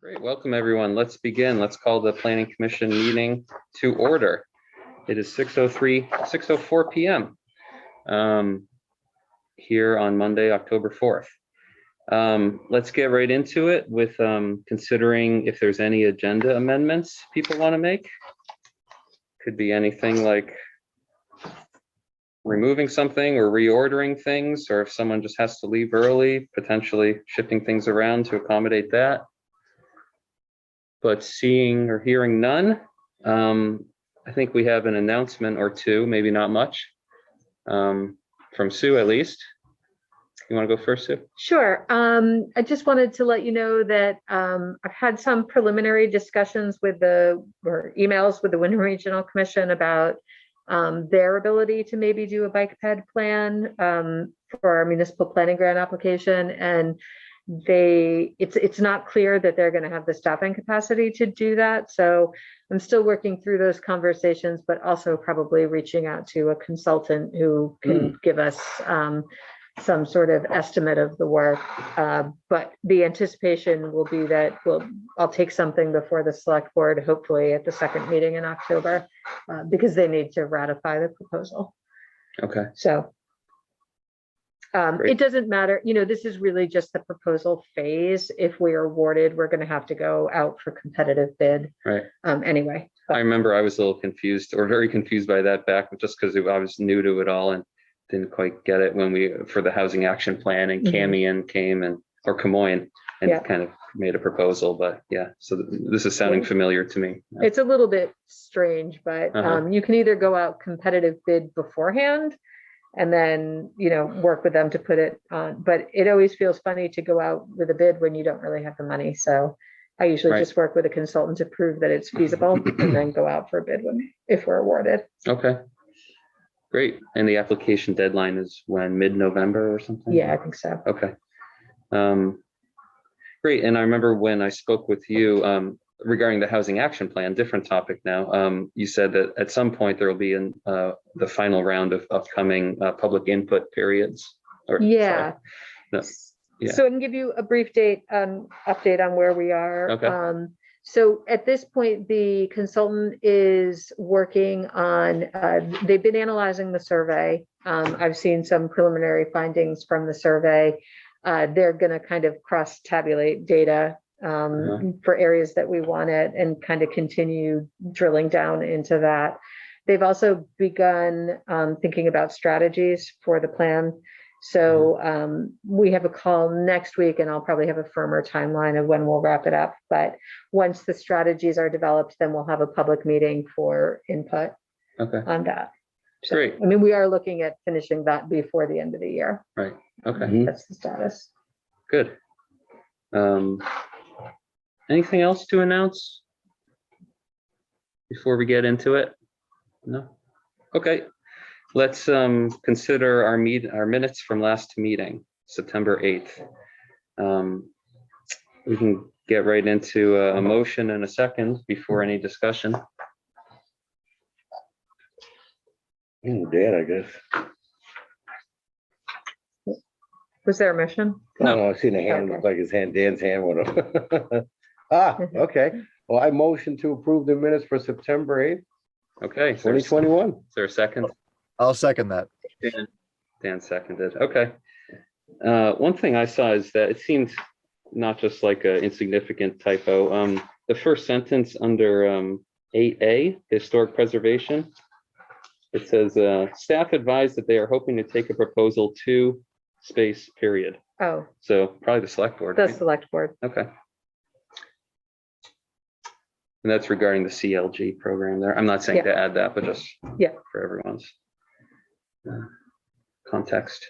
Great, welcome everyone. Let's begin. Let's call the Planning Commission meeting to order. It is 6:04 p.m. Here on Monday, October 4th. Let's get right into it with considering if there's any agenda amendments people want to make. Could be anything like removing something or reordering things, or if someone just has to leave early, potentially shifting things around to accommodate that. But seeing or hearing none, I think we have an announcement or two, maybe not much, from Sue at least. You want to go first, Sue? Sure. I just wanted to let you know that I've had some preliminary discussions with emails with the Wyndham Regional Commission about their ability to maybe do a bike ped plan for our municipal planning grant application, and it's not clear that they're going to have the staffing capacity to do that. So I'm still working through those conversations, but also probably reaching out to a consultant who can give us some sort of estimate of the work. But the anticipation will be that I'll take something before the select board, hopefully at the second meeting in October, because they need to ratify the proposal. Okay. So it doesn't matter, this is really just the proposal phase. If we are awarded, we're going to have to go out for competitive bid. Right. Anyway. I remember I was a little confused, or very confused by that back, just because I was new to it all and didn't quite get it when for the housing action plan, and Camion came or Camoin and kind of made a proposal. But yeah, so this is sounding familiar to me. It's a little bit strange, but you can either go out competitive bid beforehand and then, work with them to put it on. But it always feels funny to go out with a bid when you don't really have the money. So I usually just work with a consultant to prove that it's feasible and then go out for a bid if we're awarded. Okay. Great. And the application deadline is when, mid-November or something? Yeah, I think so. Okay. Great. And I remember when I spoke with you regarding the housing action plan, different topic now, you said that at some point there will be the final round of upcoming public input periods. Yeah. No. Yeah. So I can give you a brief update on where we are. Okay. So at this point, the consultant is working on, they've been analyzing the survey. I've seen some preliminary findings from the survey. They're going to kind of cross-tabulate data for areas that we want it and kind of continue drilling down into that. They've also begun thinking about strategies for the plan. So we have a call next week, and I'll probably have a firmer timeline of when we'll wrap it up. But once the strategies are developed, then we'll have a public meeting for input on that. So, great. I mean, we are looking at finishing that before the end of the year. Right. Okay. That's the status. Good. Anything else to announce before we get into it? No? Okay. Let's consider our minutes from last meeting, September 8th. We can get right into a motion in a second before any discussion. Dan, I guess. Was there a motion? No, I seen a hand, look like his hand, Dan's hand went up. Okay. Well, I motion to approve the minutes for September 8th, Okay. 2021. Is there a second? I'll second that. Dan seconded. Okay. One thing I saw is that it seemed not just like an insignificant typo. The first sentence under 8A, historic preservation, it says staff advised that they are hoping to take a proposal to space period. Oh, So probably the select board. the Right? select board. Okay. And that's regarding the CLG program there. I'm not saying to add that, but just for everyone's context.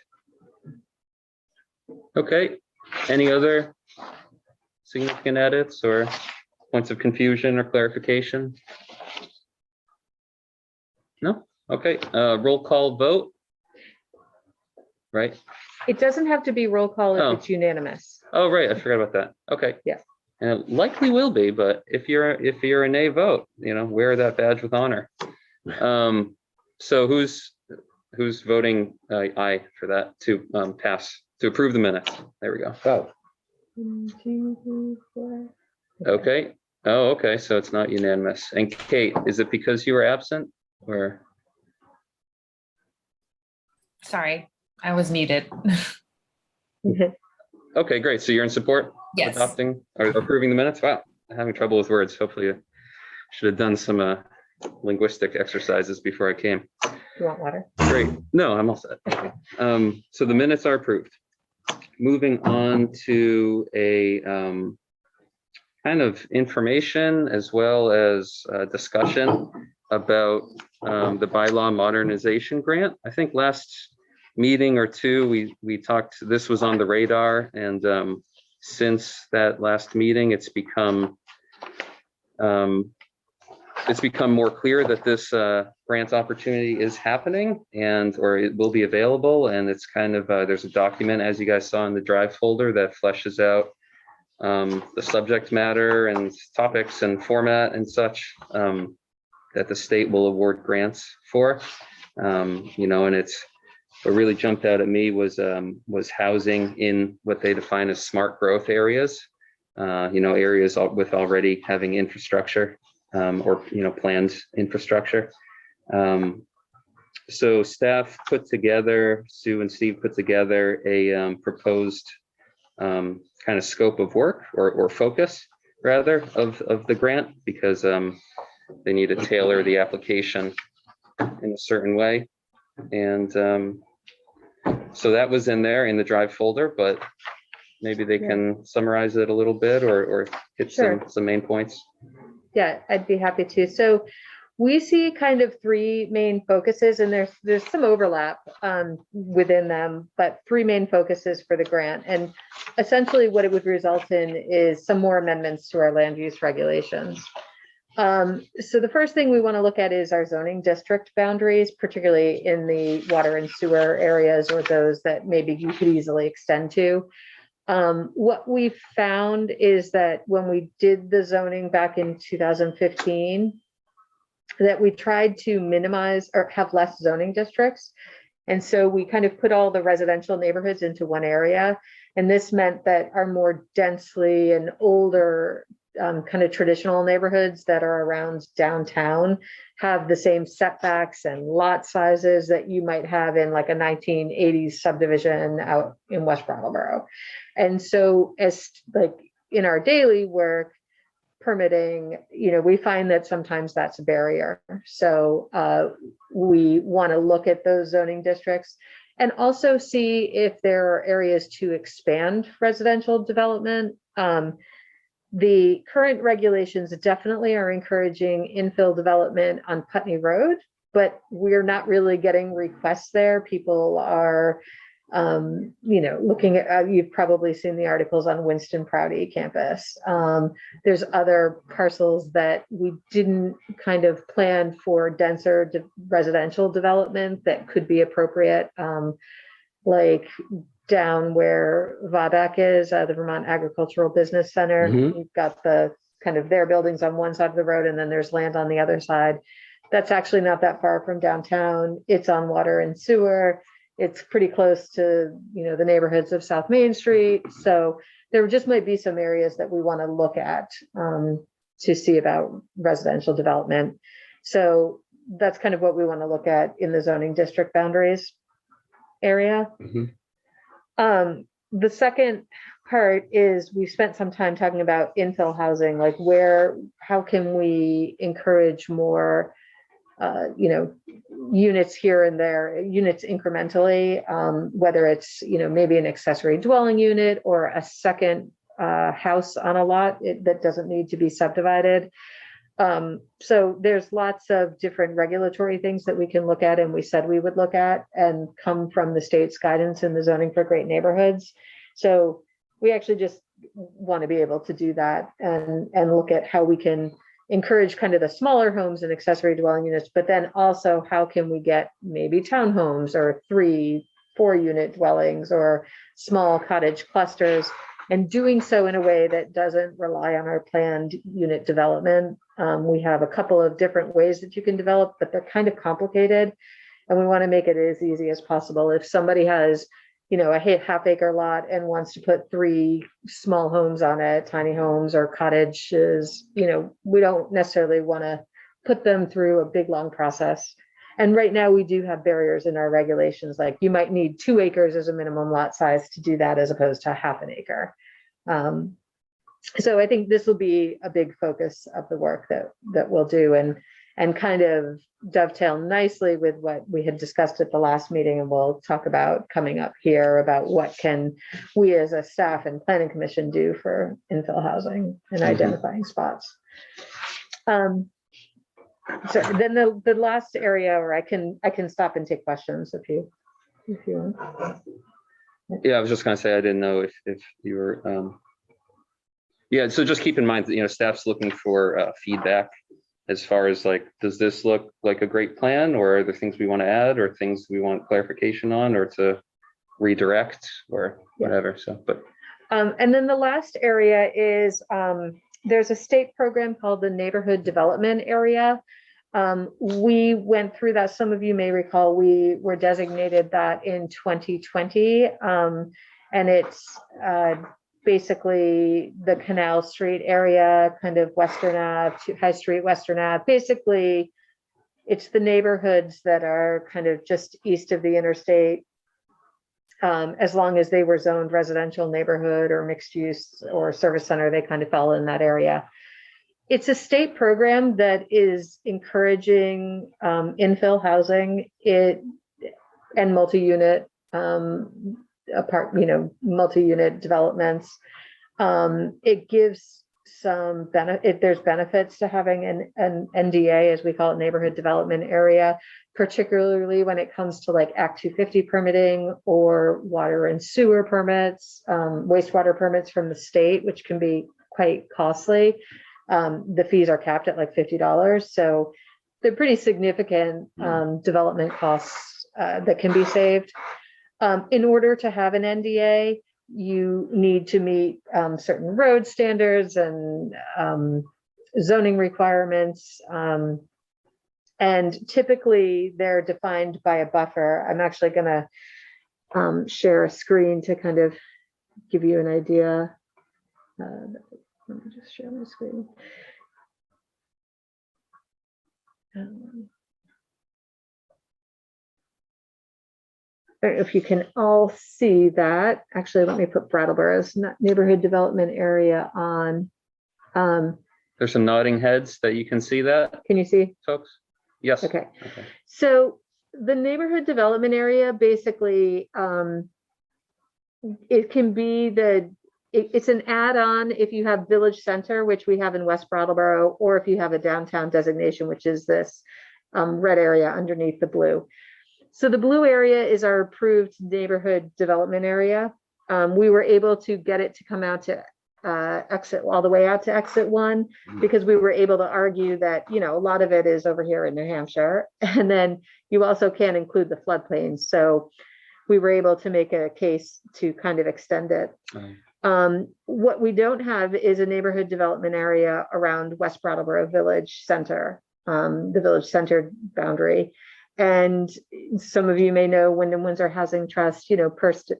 Okay. Any other significant edits or points of confusion or clarification? No? Okay. Roll call vote. Right? It doesn't have to be roll call if it's unanimous. Oh, right. I forgot about that. Okay. Yeah. And it likely will be, but if you're a nay vote, wear that badge with honor. So who's voting aye for that to pass to approve the minutes? There we go. Oh, 1, 2, 3, 4. Okay. Oh, okay. So it's not unanimous. And Kate, is it because you were absent or? Sorry, I was muted. Okay, great. So you're in support? of Yes. Adopting or approving the minutes? Wow, I'm having trouble with words. Hopefully I should have done some linguistic exercises before I came. You want water? Great. No, I'm all set. So the minutes are approved. Moving on to a kind of information as well as discussion about the Bylaw Modernization Grant. I think last meeting or two, we talked, this was on the radar, and since that last meeting, it's become more clear that this grant opportunity is happening or it will be available. And it's kind of, there's a document, as you guys saw in the drive folder, that fleshes out the subject matter and topics and format and such that the state will award grants for. And it's, what really jumped out at me was housing in what they define as smart growth areas, areas with already having infrastructure or planned infrastructure. So staff put together, Sue and Steve put together a proposed kind of scope of work or focus rather of the grant, because they need to tailor the application in a certain way. And so that was in there in the drive folder, but maybe they can summarize it a little bit or hit some main points. Yeah, I'd be happy to. So we see kind of three main focuses, and there's some overlap within them, but three main focuses for the grant. And essentially what it would result in is some more amendments to our land use regulations. So the first thing we want to look at is our zoning district boundaries, particularly in the water and sewer areas, or those that maybe you could easily extend to. What we found is that when we did the zoning back in 2015, that we tried to minimize or have less zoning districts. And so we kind of put all the residential neighborhoods into one area. And this meant that our more densely and older kind of traditional neighborhoods that are around downtown have the same setbacks and lot sizes that you might have in like a 1980s subdivision out in West Brattleboro. And so as like in our daily work, permitting, we find that sometimes that's a barrier. So we want to look at those zoning districts and also see if there are areas to expand residential development. The current regulations definitely are encouraging infill development on Putney Road, but we're not really getting requests there. People are, looking at, you've probably seen the articles on Winston Prouty campus. There's other parcels that we didn't kind of plan for denser residential development that could be appropriate, like down where VABAC is, the Vermont Agricultural Business Center. We've got the kind of their buildings on one side of the road, and then there's land on the other side. That's actually not that far from downtown. It's on water and sewer. It's pretty close to, the neighborhoods of South Main Street. So there just might be some areas that we want to look at to see about residential development. So that's kind of what we want to look at in the zoning district boundaries area. The second part is we spent some time talking about infill housing, like how can we encourage more, units here and there, units incrementally, whether it's, maybe an accessory dwelling unit or a second house on a lot that doesn't need to be subdivided. So there's lots of different regulatory things that we can look at, and we said we would look at and come from the state's guidance in the zoning for great neighborhoods. So we actually just want to be able to do that and look at how we can encourage kind of the smaller homes and accessory dwelling units, but then also how can we get maybe townhomes or 3-4 unit dwellings or small cottage clusters, and doing so in a way that doesn't rely on our planned unit development. We have a couple of different ways that you can develop, but they're kind of complicated, and we want to make it as easy as possible. If somebody has a half acre lot and wants to put 3 small homes on it, tiny homes or cottages, we don't necessarily want to put them through a big, long process. And right now we do have barriers in our regulations, like you might need 2 acres as a minimum lot size to do that as opposed to half an acre. So I think this will be a big focus of the work that we'll do, and kind of dovetail nicely with what we had discussed at the last meeting, and we'll talk about coming up here about what can we as a staff and planning commission do for infill housing and identifying spots. So then the last area, or I can stop and take questions if you want. Yeah, I was just gonna say, I didn't know if you were, yeah, so just keep in mind that, staff's looking for feedback as far as like, does this look like a great plan, or are there things we want to add, or things we want clarification on, or to redirect, or whatever. So, but. And then the last area is, there's a state program called the Neighborhood Development Area. We went through that. Some of you may recall we were designated that in 2020. And it's basically the Canal Street area, kind of Western Ave, High Street, Western Ave. Basically, it's the neighborhoods that are kind of just east of the interstate. As long as they were zoned residential neighborhood or mixed use or service center, they kind of fell in that area. It's a state program that is encouraging infill housing and multi-unit multi-unit developments. It gives some benefit. There's benefits to having an NDA, as we call it, neighborhood development area, particularly when it comes to like Act 250 permitting or water and sewer permits, wastewater permits from the state, which can be quite costly. The fees are capped at like $50. So they're pretty significant development costs that can be saved. In order to have an NDA, you need to meet certain road standards and zoning requirements. And typically they're defined by a buffer. I'm actually going to share a screen to kind of give you an idea. Let me just share my screen. If you can all see that, actually, let me put Brattleboro's neighborhood development area on. There's some nodding heads that you can see that, Can you see? folks? Yes. Okay. So the neighborhood development area, basically, it can be it's an add-on if you have village center, which we have in West Brattleboro, or if you have a downtown designation, which is this red area underneath the blue. So the blue area is our approved neighborhood development area. We were able to get it to come out to exit all the way out to exit 1, because we were able to argue that, a lot of it is over here in New Hampshire. And then you also can't include the floodplains. So we were able to make a case to kind of extend it. What we don't have is a neighborhood development area around West Brattleboro Village Center, the Village Center boundary. And some of you may know Wyndham Windsor Housing Trust,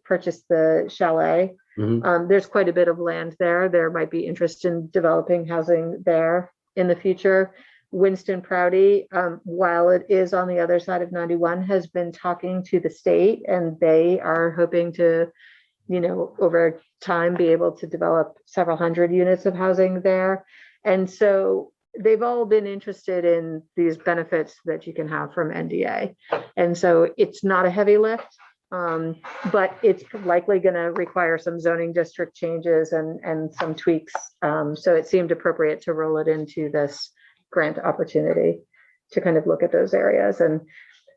purchased the chalet. There's quite a bit of land there. There might be interest in developing housing there in the future. Winston Prouty, while it is on the other side of 91, has been talking to the state, and they are hoping to, over time be able to develop several hundred units of housing there. And so they've all been interested in these benefits that you can have from NDA. And so it's not a heavy lift, but it's likely going to require some zoning district changes and some tweaks. So it seemed appropriate to roll it into this grant opportunity to kind of look at those areas. And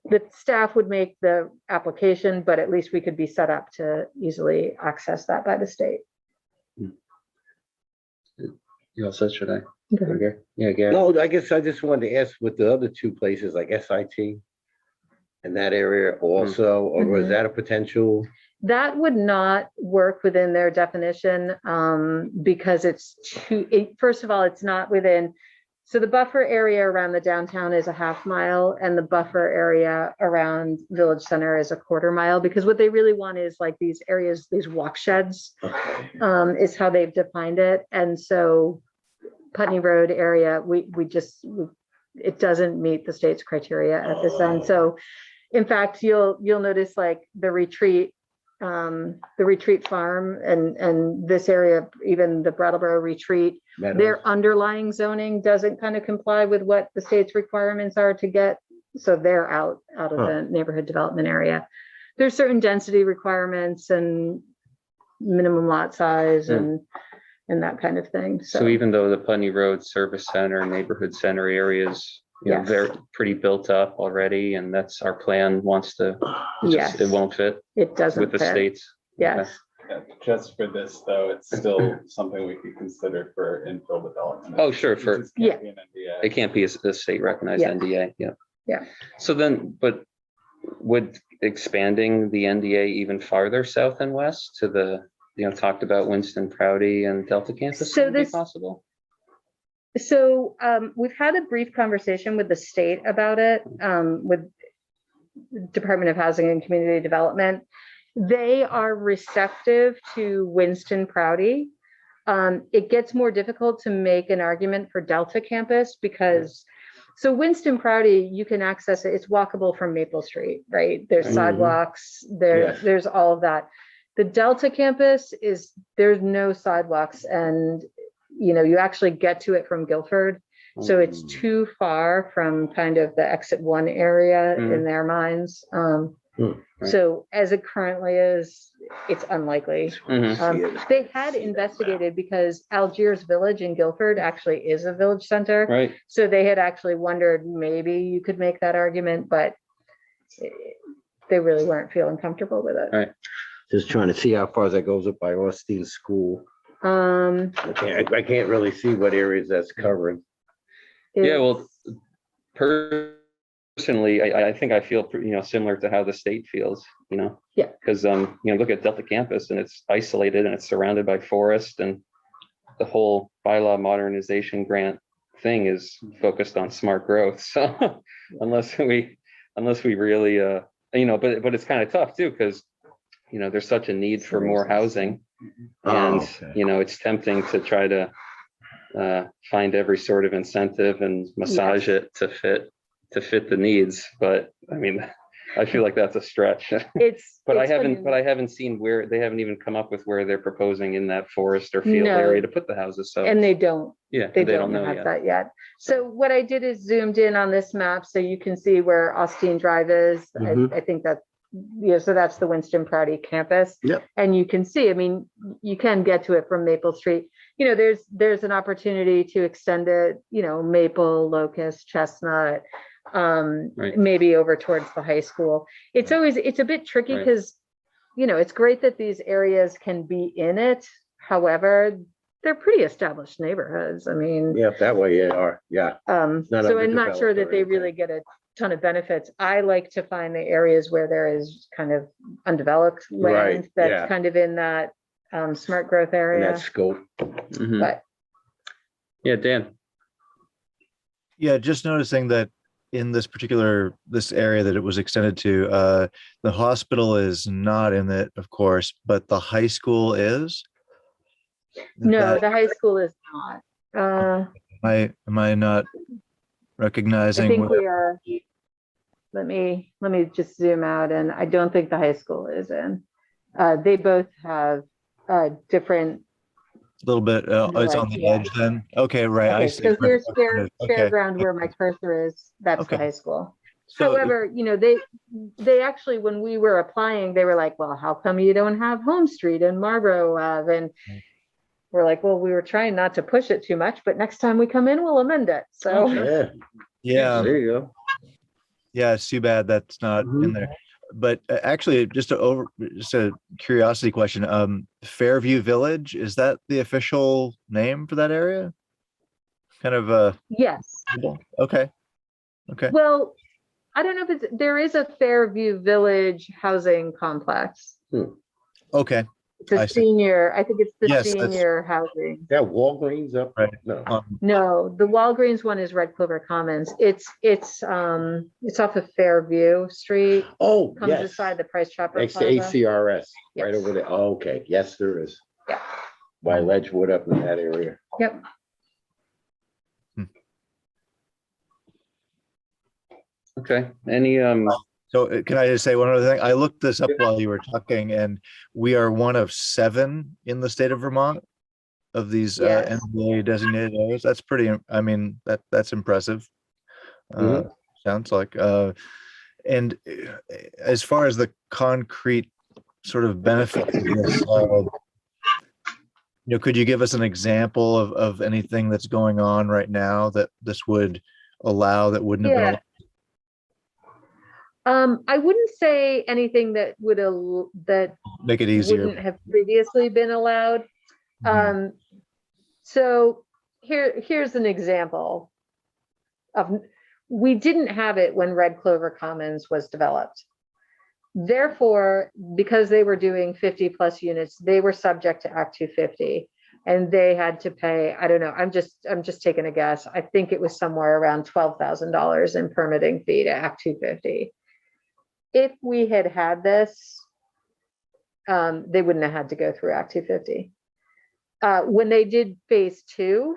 the staff would make the application, but at least we could be set up to easily access that by the state. You all set, should I? Okay. Yeah, Gary. No, I guess I just wanted to ask with the other 2 places like SIT in that area also, or is that a potential? That would not work within their definition because it's first of all, it's not within So the buffer area around the downtown is a half mile, and the buffer area around Village Center is a quarter mile, because what they really want is like these areas, these walk sheds, is how they've defined it. And so Putney Road area, it doesn't meet the state's criteria at this end. So in fact, you'll notice like the retreat farm and this area, even the Brattleboro retreat, Meadows. their underlying zoning doesn't kind of comply with what the state's requirements are to get. So they're out of the neighborhood development area. There's certain density requirements and minimum lot size and that kind of thing. So even though the Putney Road Service Center, neighborhood center areas, Yes. they're pretty built up already, and that's our plan wants to, Yes, it won't fit it doesn't with the fit. states. Yes. Yeah, just for this, though, it's still something we could consider for infill development. Oh, sure, It just can't be an NDA. It can't be a state recognized Yeah. NDA, yeah. Yeah. So then, but would expanding the NDA even farther south and west to the, talked about Winston Prouty and Delta campus, So would be this- possible? So we've had a brief conversation with the state about it, with Department of Housing and Community Development. They are receptive to Winston Prouty. It gets more difficult to make an argument for Delta campus because, so Winston Prouty, you can access it, it's walkable from Maple Street, right? There's Mhm. sidewalks, Yes. there's all of that. The Delta campus there's no sidewalks, and you actually get to it from Guilford. So it's too far from kind of the exit one area in their minds. Right. So as it currently is, it's unlikely. Mhm. They had investigated because Algiers Village in Guilford actually is a village center. Right, So they had actually wondered maybe you could make that argument, but they really weren't feeling comfortable with it. Right. Just trying to see how far that goes up by Austin School. I can't really see what areas that's covering. yeah, well, personally, I think I feel, similar to how the state feels, Yeah. Because, look at Delta campus and it's isolated and it's surrounded by forest, and the whole Bylaw Modernization Grant thing is focused on smart growth. So unless we really, but it's kind of tough too, because, there's such a need for more housing. And, it's tempting to try to find every sort of incentive and massage it to fit the needs. But I mean, I feel like that's a stretch. But I haven't seen where they haven't even come up with where they're proposing in that forest or field No. area to put the houses. So And they don't. yeah, They they don't know have yet. that yet. So what I did is zoomed in on this map so you can see where Austin Drive is. Mhm. I think that, so that's the Winston Prouty campus. Yep. And you can see, I mean, you can get to it from Maple Street. There's an opportunity to extend it, Maple, Locust, Chestnut, Right. maybe over towards the high school. It's a bit tricky Right. because, it's great that these areas can be in it. However, they're pretty established neighborhoods. I mean, Yeah, that way they are, yeah. not so I'm not sure underdeveloped that or they anything. really get a ton of benefits. I like to find the areas where there is kind of undeveloped Right, land that's yeah. kind of in that smart growth In area. that scope. Mhm. But Yeah, Dan. Yeah, just noticing that in this area that it was extended to, the hospital is not in it, of course, but the high school is. no, That- the high school is not. am I not I recognizing? think where- we are. Let me just zoom out, and I don't think the high school is in. They both have different. Little bit, it's on the Yeah. edge then? Okay, right, I Okay, see. so here's Okay. Fairground where my cursor is. That's the Okay. high school. So- However, they actually, when we were applying, they were like, well, how come you don't have Home Street and Marlboro Ave? And we're like, well, we were trying not to push it too much, but next time we come in, we'll amend it. So, Yeah, Yeah, there you go. yeah, it's too bad that's not in there. But actually, just a curiosity question. Fairview Village, is that the official name for that area? Kind of yes. okay. Okay. Well, I don't know if there is a Fairview Village housing complex. Okay. I The see. senior, I think it's the Yes, that's- senior housing. Yeah, Walgreens up. Right. No. No, the Walgreens one is Red Clover Commons. It's off of Fairview Street, Oh, comes yes. beside the Price Chopper Next to Plaza. ACRS, right Yes. over there. Oh, okay. Yes, there is. Yeah. By Ledgewood up in that area. Yep. Okay, any, So can I just say one other thing? I looked this up while you were talking, and we are one of 7 in the state of Vermont of these Yes. NBA designated areas. That's pretty, I mean, that's impressive. Sounds like, and as far as the concrete sort of benefits of this, could you give us an example of anything that's going on right now that this would allow that wouldn't have been Yeah. allowed? I wouldn't say anything that that Make it easier. wouldn't have previously been allowed. Mhm. So here's an example of, we didn't have it when Red Clover Commons was developed. Therefore, because they were doing 50+ units, they were subject to Act 250, and they had to pay, I don't know, I'm just taking a guess. I think it was somewhere around $12,000 in permitting fee to Act 250. If we had this, they wouldn't have had to go through Act 250. When they did phase 2,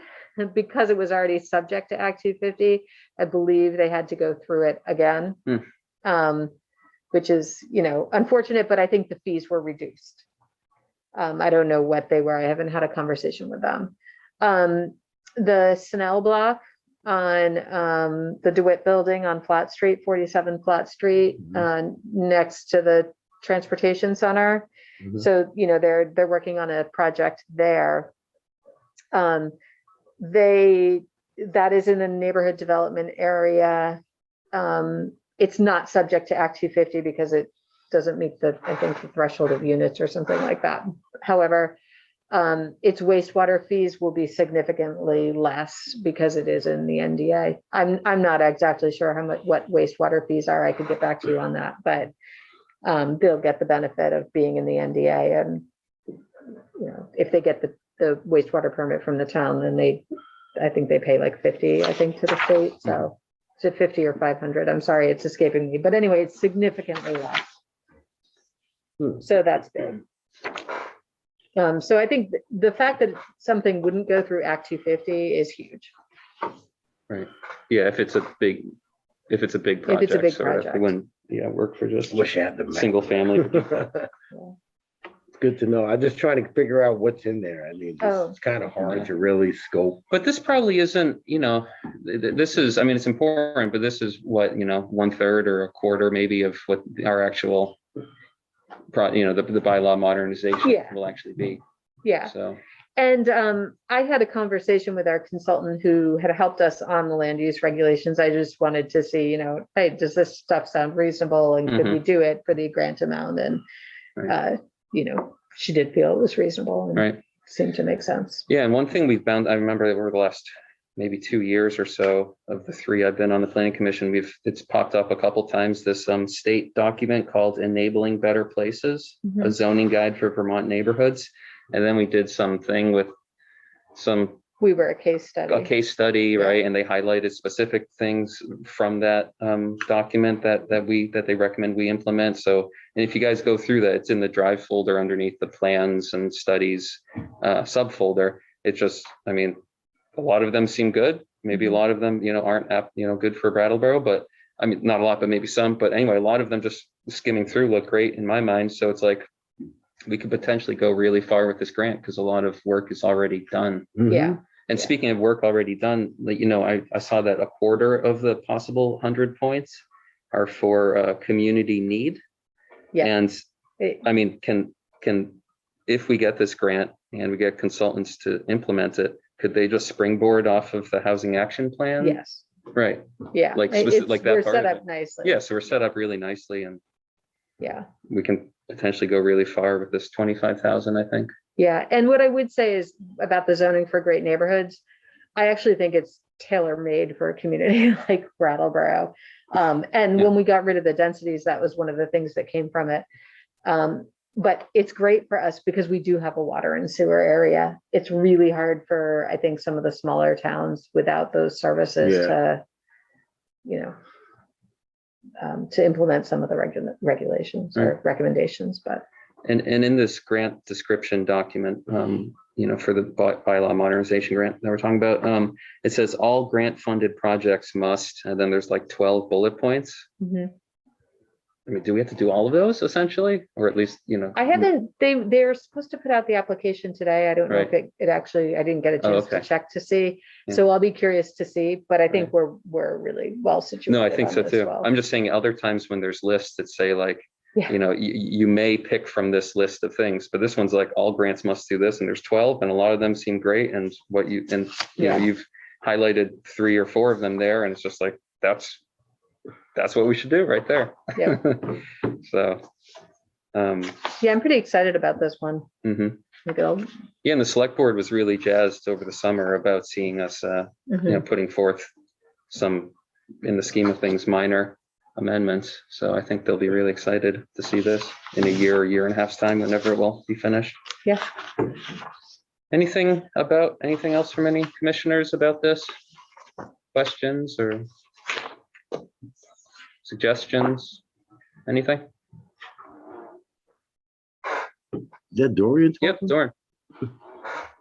because it was already subject to Act 250, I believe they had to go through it again, which is, unfortunate, but I think the fees were reduced. I don't know what they were. I haven't had a conversation with them. The Snell block on the DeWitt building on Flat Street, 47 Flat Street, next to the transportation center. So, they're working on a project there. That is in a neighborhood development area. It's not subject to Act 250 because it doesn't meet the threshold of units or something like that. However, its wastewater fees will be significantly less because it is in the NDA. I'm not exactly sure what wastewater fees are. I could get back to you on that, but they'll get the benefit of being in the NDA, and if they get the wastewater permit from the town, then I think they pay like 50, I think, to the state. So is it 50 or 500? I'm sorry, it's escaping me. But anyway, it's significantly less. So that's big. So I think the fact that something wouldn't go through Act 250 is huge. right, yeah, if it's a big If it's a big project, sort of, project. it wouldn't, work for just Wish I had the map. single family. It's good to know. I'm just trying to figure out what's in there. I mean, it's kind of hard to really scope. But this probably isn't, this is, it's important, but this is what, 1/3 or a quarter maybe of what our actual the bylaw modernization will actually be. Yeah. So, and I had a conversation with our consultant who had helped us on the land use regulations. I just wanted to see, hey, does this stuff sound reasonable, and could we do it for the grant amount? And she did feel it was reasonable and seemed to make sense. Yeah, and one thing we found, I remember that over the last maybe 2 years or so of the 3 I've been on the planning commission, it's popped up a couple times, this state document called Enabling Better Places, a zoning guide for Vermont neighborhoods. And then we did something with we were a case study, right? And they highlighted specific things from that document that they recommend we implement. So, and if you guys go through that, it's in the drive folder underneath the plans and studies subfolder. It's just, a lot of them seem good. Maybe a lot of them, aren't good for Brattleboro, but not a lot, but maybe some. But anyway, a lot of them just skimming through look great in my mind. So it's like, we could potentially go really far with this grant because a lot of work is already done. Yeah. And speaking of work already done, I saw that a quarter of the possible 100 points are for community need. Yeah. And can if we get this grant and we get consultants to implement it, could they just springboard off of the housing action plan? Yes. Right. Yeah. Like that we're part set of up it. nicely. Yeah. So we're set up really nicely, and we can potentially go really far with this 25,000, I think. Yeah. And what I would say is about the zoning for great neighborhoods, I actually think it's tailor-made for a community like Brattleboro. And when we got rid of the densities, that was one of the things that came from it. but it's great for us because we do have a water and sewer area. It's really hard for, I think, some of the smaller towns without those services Yeah. to, you know, to implement some of the regulations or recommendations, but. And in this grant description document, you know, for the bylaw modernization grant that we're talking about, it says all grant funded projects must, and then there's like 12 bullet points. Mhm. I mean, do we have to do all of those essentially, or at least, you know? I haven't, they're supposed to put out the application today. I don't know if it actually, I didn't get a chance to okay. check to see. Yeah. So I'll be curious to see, but I think Right. we're really well situated. No, I think on so this too. well. I'm just saying other times when there's lists that say like, Yeah. you know, you may pick from this list of things, but this one's like all grants must do this, and there's 12, and a lot of them seem great. And you Yeah. know, you've highlighted 3 or 4 of them there, and it's just like that's what we should do right there. Yeah. So, Yeah, I'm pretty excited about this one. mhm. I think it'll- Yeah, and the select board was really jazzed over the summer about seeing us, you know, putting forth some, in the scheme of things, minor amendments. So I think they'll be really excited to see this in a year and a half's time, whenever it will be finished. Yeah. Anything else from any commissioners about this? Questions or suggestions? Anything? Is that Dorian? Yep, Doran. First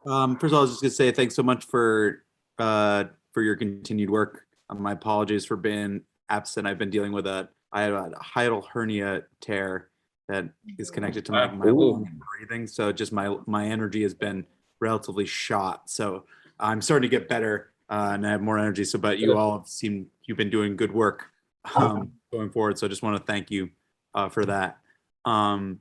of all, I was just gonna say thanks so much for your continued work. My apologies for being absent. I've been dealing with I have a hiatal hernia tear that is connected to my Ooh. lung and breathing. So just my energy has been relatively shot. So I'm starting to get better and I have more energy. So, but you all you've been doing good work going forward. So I just want to thank you for that. Glad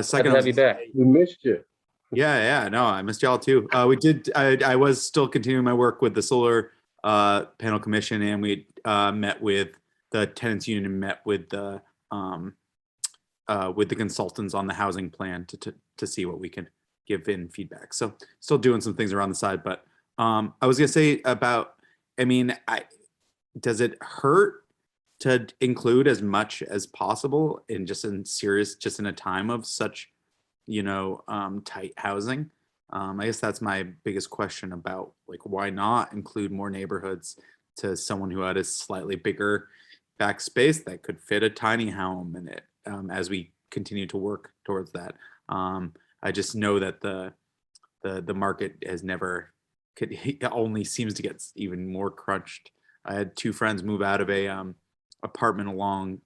Second, to have you back. We missed you. yeah, no, I missed y'all too. I was still continuing my work with the solar panel commission, and we met with the tenants union and met with the consultants on the housing plan to see what we can give in feedback. So still doing some things around the side, but I was gonna say about, I mean, does it hurt to include as much as possible just in a time of such, you know, tight housing? I guess that's my biggest question about, like, why not include more neighborhoods to someone who had a slightly bigger back space that could fit a tiny home in it, as we continue to work towards that. I just know that the market has never it only seems to get even more crunched. I had 2 friends move out of a apartment along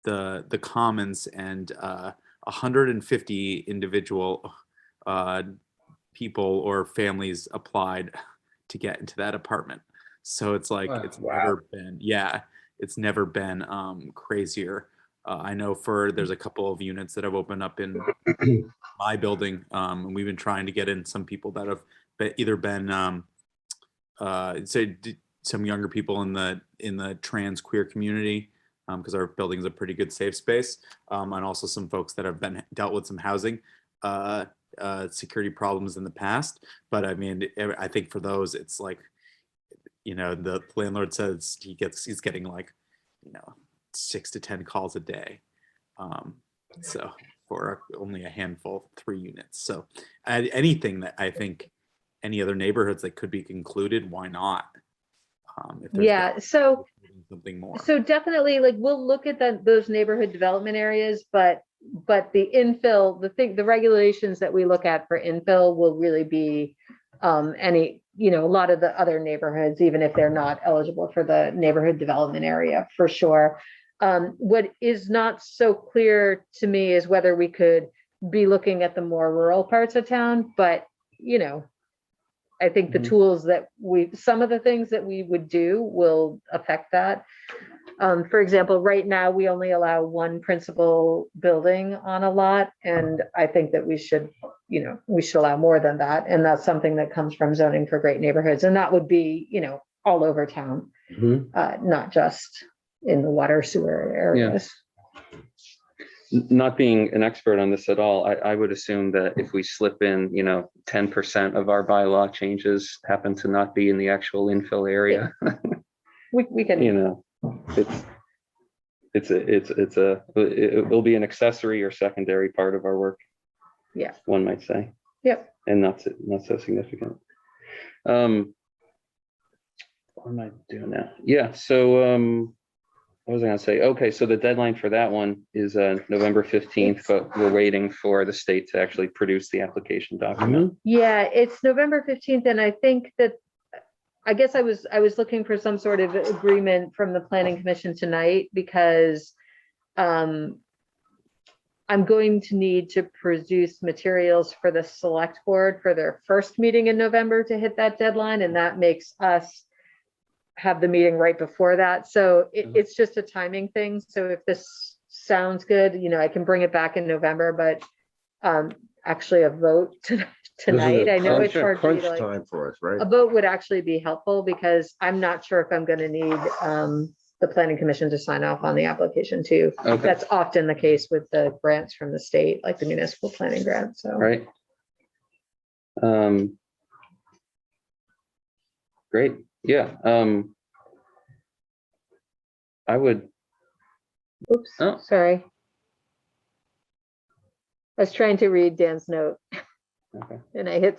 the commons, and 150 individual people or families applied to get into that apartment. So it's like, it's never been crazier. I know there's a couple of units that have opened up in my building, and we've been trying to get in some people that have either been some younger people in the trans queer community, because our building is a pretty good safe space, and also some folks that have dealt with some housing security problems in the past. But I mean, I think for those, it's like, you know, the landlord says he's getting like, you know, 6 to 10 calls a day. So for only a handful, 3 units. So anything that I think any other neighborhoods that could be included, why not? If there's something more. So definitely, like, we'll look at those neighborhood development areas, but the infill, the regulations that we look at for infill will really be any, you know, a lot of the other neighborhoods, even if they're not eligible for the neighborhood development area, for sure. What is not so clear to me is whether we could be looking at the more rural parts of town, but, you know, I think the tools that some of the things that we would do will affect that. For example, right now we only allow 1 principal building on a lot. And I think that we should allow more than that. And that's something that comes from zoning for great neighborhoods. And that would be, you know, all over town, not just in the water sewer areas. Not being an expert on this at all, I would assume that if we slip in, you know, 10% of our bylaw changes happen to not be in the actual infill area, We can, you know, it's, it will be an accessory or secondary part of our work. Yeah. One might say. Yep. And not so significant. What am I doing now? Yeah, so what was I gonna say? Okay, so the deadline for that one is November 15th, but we're waiting for the state to actually produce the application document. Yeah, it's November 15th, and I think that, I guess I was looking for some sort of agreement from the planning commission tonight, because I'm going to need to produce materials for the select board for their first meeting in November to hit that deadline, and that makes us have the meeting right before that. So it's just a timing thing. So if this sounds good, I can bring it back in November, but actually a vote tonight. I know it's hard for you Crunch to, time for us, right? a vote would actually be helpful, because I'm not sure if I'm going to need the planning commission to sign off on the application too. Okay. That's often the case with the grants from the state, like the municipal planning grant. So Right. Great. Yeah. I would. oops, Oh. sorry. I was trying to read Dan's note Okay. and I hit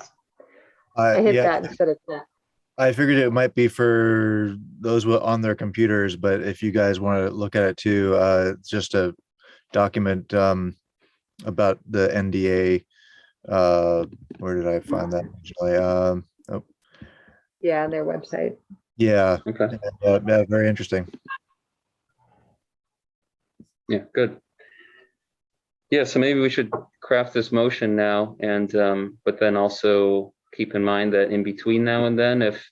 that instead of that. I figured it might be for those on their computers, but if you guys want to look at it too, it's just a document about the NDA. Where did I find that originally? Yeah, on their website. Yeah, Okay. yeah, very interesting. Yeah, good. Yeah, so maybe we should craft this motion now, and but then also keep in mind that in between now and then, if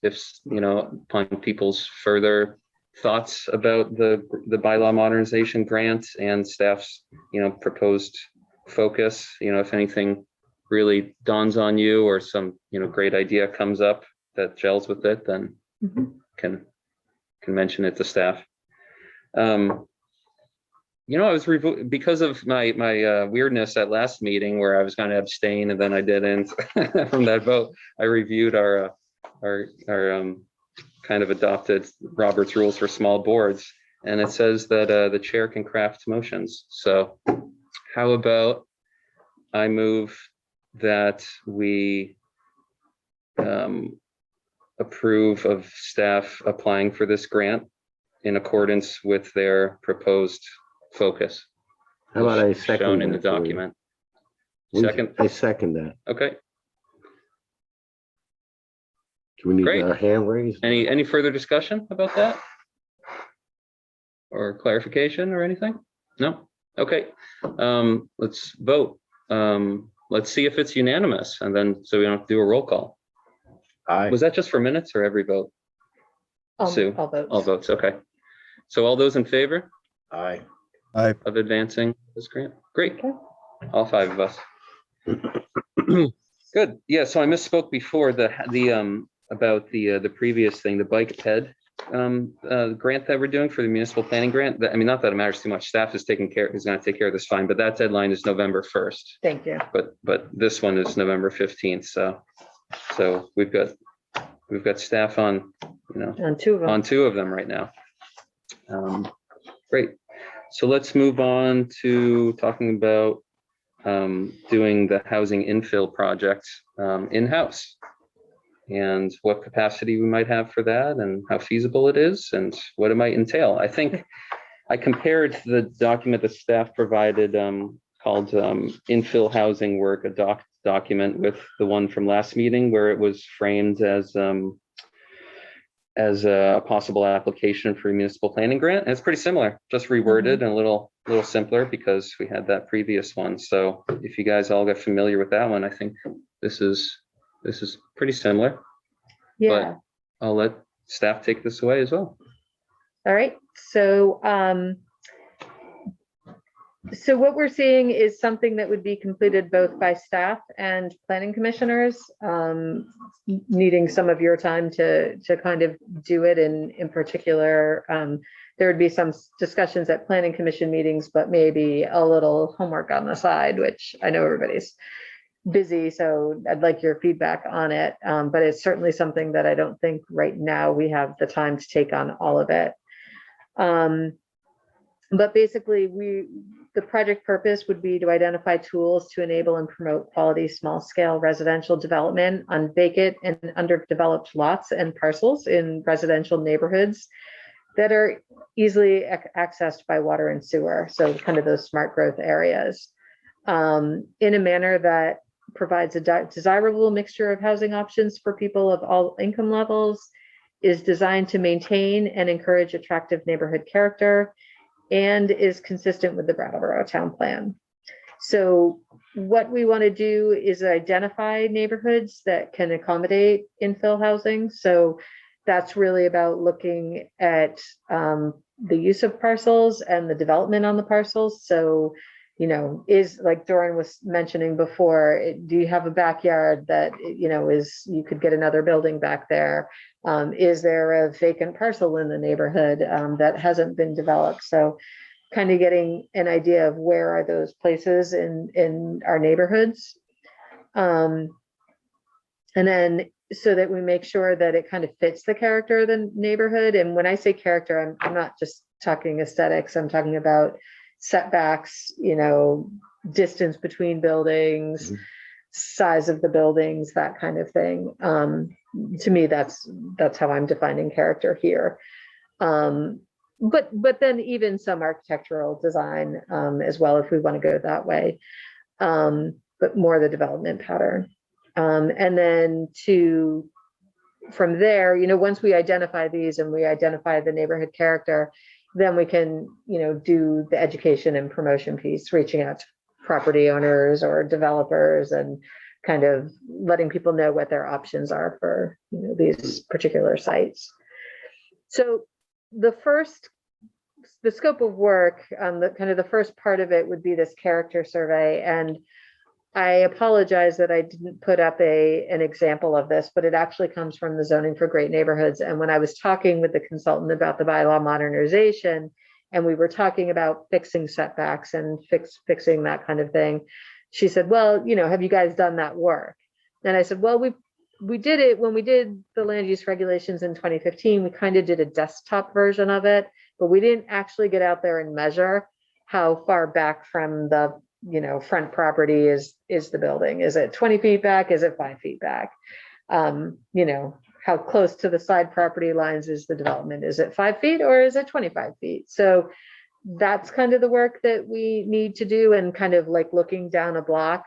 upon people's further thoughts about the bylaw modernization grant and staff's proposed focus, if anything really dawns on you or some great idea comes up that gels with it, then can mention it to staff. I was because of my weirdness at last meeting where I was going to abstain and then I didn't from that vote. I reviewed our kind of adopted Robert's rules for small boards, and it says that the chair can craft motions. So how about I move that we approve of staff applying for this grant in accordance with their proposed focus. How about I second shown in the that for you? document? Second. I second that. Okay. Do we need Great. a hand raise? Any further discussion about that? Or clarification or anything? No? Okay. Let's vote. Let's see if it's unanimous, and then so we don't have to do a roll call. Aye. Was that just for minutes or every vote? Sue? All votes. All votes. Okay. So all those in favor Aye. of advancing this grant? Great. Okay. All five of us. Good. Yeah. So I misspoke before about the previous thing, the bike ped grant that we're doing for the municipal planning grant. I mean, not that it matters too much. Staff is going to take care of this fine, but that deadline is November 1st. Thank you. But this one is November 15th. So we've got staff on On two of them. right now. Great. So let's move on to talking about doing the housing infill project in-house, and what capacity we might have for that, and how feasible it is, and what it might entail. I think I compared the document that staff provided called Infill Housing Work, a document, with the one from last meeting where it was framed as a possible application for a municipal planning grant. And it's pretty similar, just reworded and a little simpler because we had that previous one. So if you guys all get familiar with that one, I think this is pretty similar. Yeah. But I'll let staff take this away as well. All right. So what we're seeing is something that would be completed both by staff and planning commissioners, needing some of your time to kind of do it. And in particular, there would be some discussions at planning commission meetings, but maybe a little homework on the side, which I know everybody's busy, so I'd like your feedback on it. But it's certainly something that I don't think right now we have the time to take on all of it. But basically, the project purpose would be to identify tools to enable and promote quality small-scale residential development on vacant and underdeveloped lots and parcels in residential neighborhoods that are easily accessed by water and sewer. So kind of those smart growth areas, in a manner that provides a desirable mixture of housing options for people of all income levels, is designed to maintain and encourage attractive neighborhood character, and is consistent with the Brattleboro Town Plan. So what we want to do is identify neighborhoods that can accommodate infill housing. So that's really about looking at the use of parcels and the development on the parcels. So, is, like Doran was mentioning before, do you have a backyard that, you could get another building back there? Is there a vacant parcel in the neighborhood that hasn't been developed? So kind of getting an idea of where are those places in our neighborhoods. And then so that we make sure that it kind of fits the character of the neighborhood. And when I say character, I'm not just talking aesthetics, I'm talking about setbacks, distance between buildings, size of the buildings, that kind of thing. To me, that's how I'm defining character here. But then even some architectural design as well, if we want to go that way, but more the development pattern. And then from there, once we identify these and we identify the neighborhood character, then we can, do the education and promotion piece, reaching out to property owners or developers and kind of letting people know what their options are for these particular sites. So the scope of work, the first part of it would be this character survey. And I apologize that I didn't put up an example of this, but it actually comes from the Zoning for Great Neighborhoods. And when I was talking with the consultant about the bylaw modernization, and we were talking about fixing setbacks and fixing that kind of thing, she said, well, have you guys done that work? And I said, well, we did it when we did the land use regulations in 2015. We kind of did a desktop version of it, but we didn't actually get out there and measure how far back from the front property is the building. Is it 20 feet back? Is it 5 feet back? How close to the side property lines is the development? Is it 5 feet or is it 25 feet? So that's kind of the work that we need to do, and kind of like looking down a block,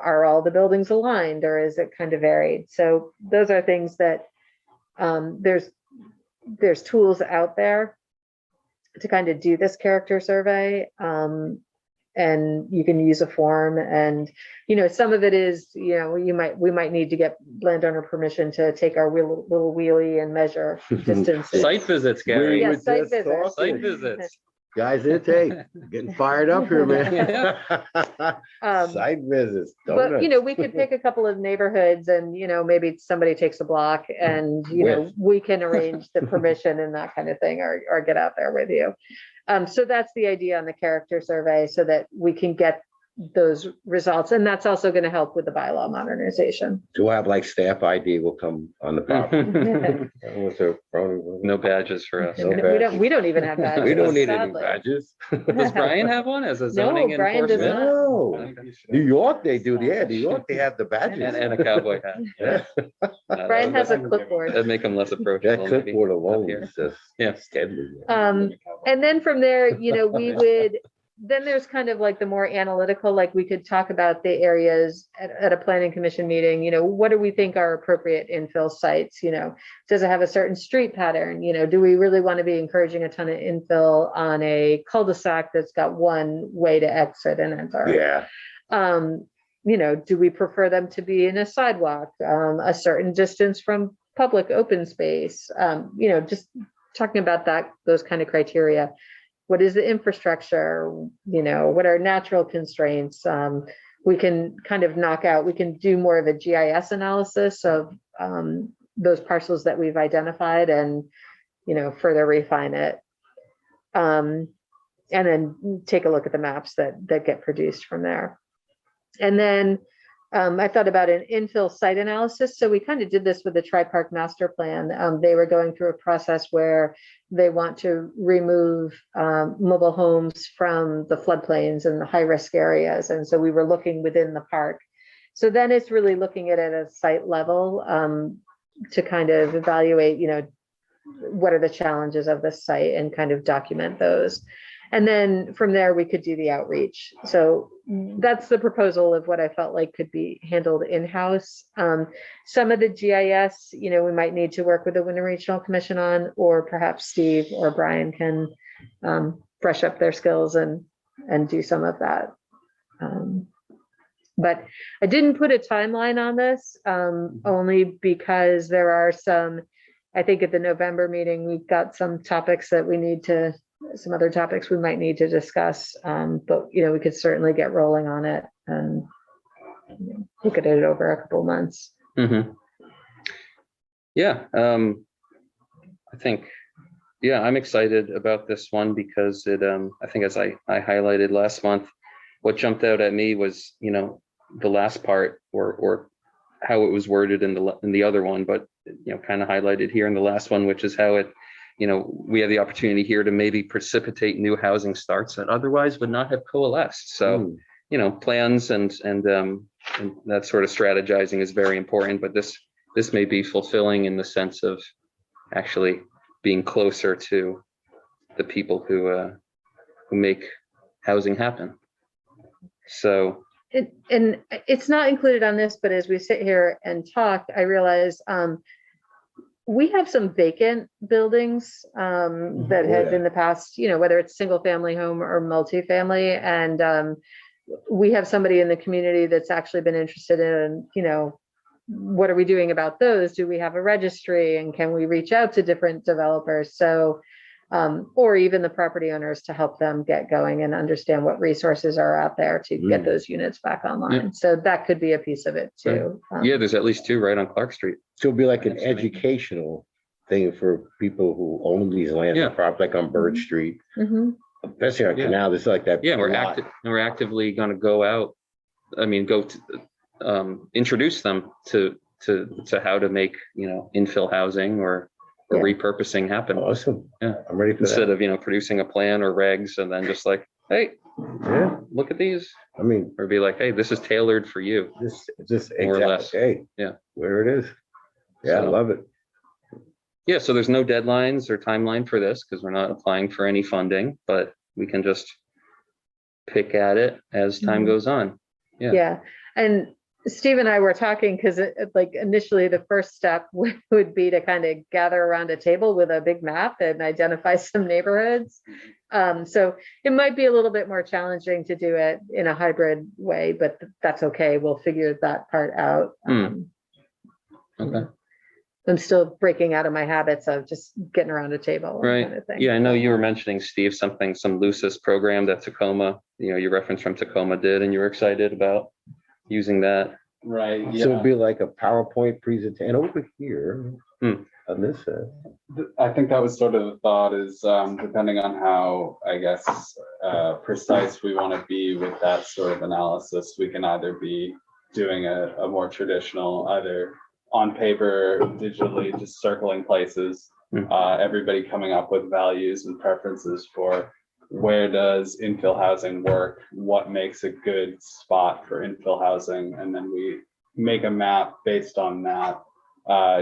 are all the buildings aligned or is it kind of varied? So those are things that there's tools out there to kind of do this character survey. And you can use a form, and some of it is we might need to get landowner permission to take our little wheelie and measure distances. Site visits, Gary. Yes, site visits. Site visits. Guys, getting fired up here, man. Site visits. But donuts. we could pick a couple of neighborhoods, and maybe somebody takes a block, and we can arrange the permission and that kind of thing, or get out there with you. So that's the idea on the character survey, so that we can get those results, and that's also going to help with the bylaw modernization. Do I have like staff ID will come on the property? What's their phone? No badges for us. No we don't even have badges. We don't need any sadly. badges. Does Brian have one as a zoning Brian does enforcement? not. No. New York, they do. Yeah, New York, they have the badges. And a cowboy hat. Yeah. Brian has a clipboard. That'd make him less That approachable. maybe, clipboard up alone here. is just Yeah. deadly. And then from there, we would, then there's kind of like the more analytical, like we could talk about the areas at a planning commission meeting, what do we think are appropriate infill sites? Does it have a certain street pattern? Do we really want to be encouraging a ton of infill on a cul-de-sac that's got one way to exit and enter? Yeah. Do we prefer them to be in a sidewalk, a certain distance from public open space? Just talking about those kind of criteria. What is the infrastructure? What are natural constraints? We can kind of we can do more of a GIS analysis of those parcels that we've identified, and, further refine it. And then take a look at the maps that get produced from there. And then I thought about an infill site analysis. So we kind of did this with the Tri-Park master plan. They were going through a process where they want to remove mobile homes from the floodplains and the high-risk areas. And so we were looking within the park. So then it's really looking at it at a site level to kind of evaluate, what are the challenges of the site and kind of document those. And then from there, we could do the outreach. So that's the proposal of what I felt like could be handled in-house. Some of the GIS, we might need to work with the Wyndham Regional Commission on, or perhaps Steve or Brian can brush up their skills and do some of that. But I didn't put a timeline on this, only because there are some, I think at the November meeting, we've got some topics that we need to, some other topics we might need to discuss. But, we could certainly get rolling on it and look at it over a couple months. Mm-hmm. Yeah. I think, I'm excited about this one because it, I think as I highlighted last month, what jumped out at me was, the last part or how it was worded in the other one, but, kind of highlighted here in the last one, which is how it, we have the opportunity here to maybe precipitate new housing starts that otherwise would not have coalesced. So, plans and that sort of strategizing is very important, but this may be fulfilling in the sense of actually being closer to the people who make housing happen. So. And it's not included on this, but as we sit here and talk, I realize we have some vacant buildings that have in the past, whether it's single family home or multifamily. And we have somebody in the community that's actually been interested in, what are we doing about those? Do we have a registry and can we reach out to different developers? So, or even the property owners to help them get going and understand what resources are out there to get those units back online. Yeah. So that could be a piece of it too. There's at least 2 right on Clark Street. So it'll be like an educational thing for people who own these lands, like on Bird Street, especially on Canal. This is like that. Yeah, we're actively going to go out. I mean, go to introduce them to how to make infill housing or repurposing happen. Awesome. Yeah, I'm ready for instead that. of producing a plan or regs and then just like, hey, look at these. I mean, Or be like, hey, this is tailored for you. This More or exactly. less. Hey, where it is. Yeah, I So- love it. Yeah, so there's no deadlines or timeline for this because we're not applying for any funding, but we can just pick at it as time goes on. Yeah. And Steve and I were talking because like initially the first step would be to kind of gather around a table with a big map and identify some neighborhoods. So it might be a little bit more challenging to do it in a hybrid way, but that's okay. We'll figure that part out. Okay. I'm still breaking out of my habits of just getting around a table. Right. Kind of thing. Yeah, I know you were mentioning, Steve, some Lucis program that Tacoma, your reference from Tacoma did, and you were excited about using that. Right. So it'll be like a PowerPoint presentation over here on this. I think that was sort of the thought is depending on how, I guess, precise we want to be with that sort of analysis, we can either be doing a more traditional, either on paper, digitally, just circling places, everybody coming up with values and preferences for where does infill housing work, what makes a good spot for infill housing, and then we make a map based on that.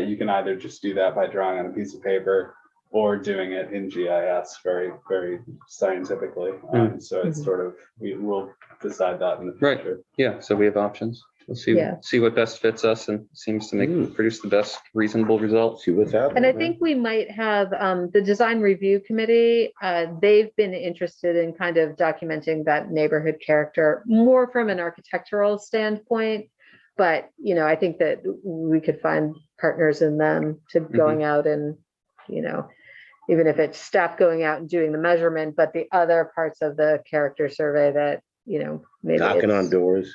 You can either just do that by drawing on a piece of paper or doing it in GIS very, very scientifically. So it's sort of, we'll decide that in the future. Right. Yeah, so we have options. We'll see what best fits us and seems to produce the best reasonable result. See what's out there. And I think we might have the design review committee. They've been interested in kind of documenting that neighborhood character more from an architectural standpoint. But, I think that we could find partners in them to going out and, even if it's staff going out and doing the measurement, but the other parts of the character survey that, maybe knocking on doors.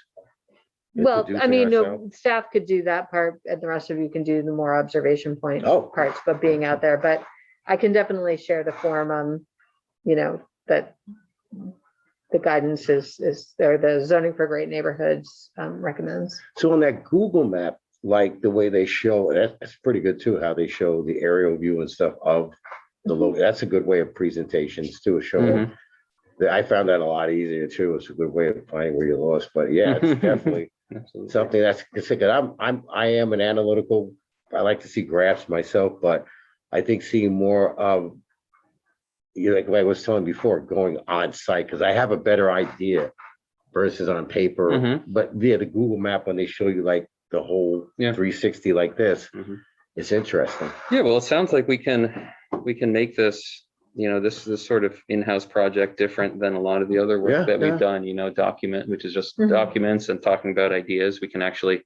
Well, I introducing mean, ourselves. staff could do that part and the rest of you can do the more observation point Oh. parts, but being out there, but I can definitely share the form, that the guidance or the zoning for great neighborhoods recommends. So on that Google map, like the way they show, that's pretty good too, how they show the aerial view and stuff of the low. That's a good way of presentations too, showing. I found that a lot easier too. It's a good way of finding where you're lost. But yeah, it's definitely something that's I am an analytical. I like to see graphs myself, but I think seeing more of, like I was telling before, going on site, because I have a better idea versus on paper. But via the Google map, when they show you like the whole 360 like this, it's interesting. Yeah, well, it sounds like we can make this, this sort of in-house project different than a lot of the other work that we've done, document, which is just documents and talking about ideas. We can actually,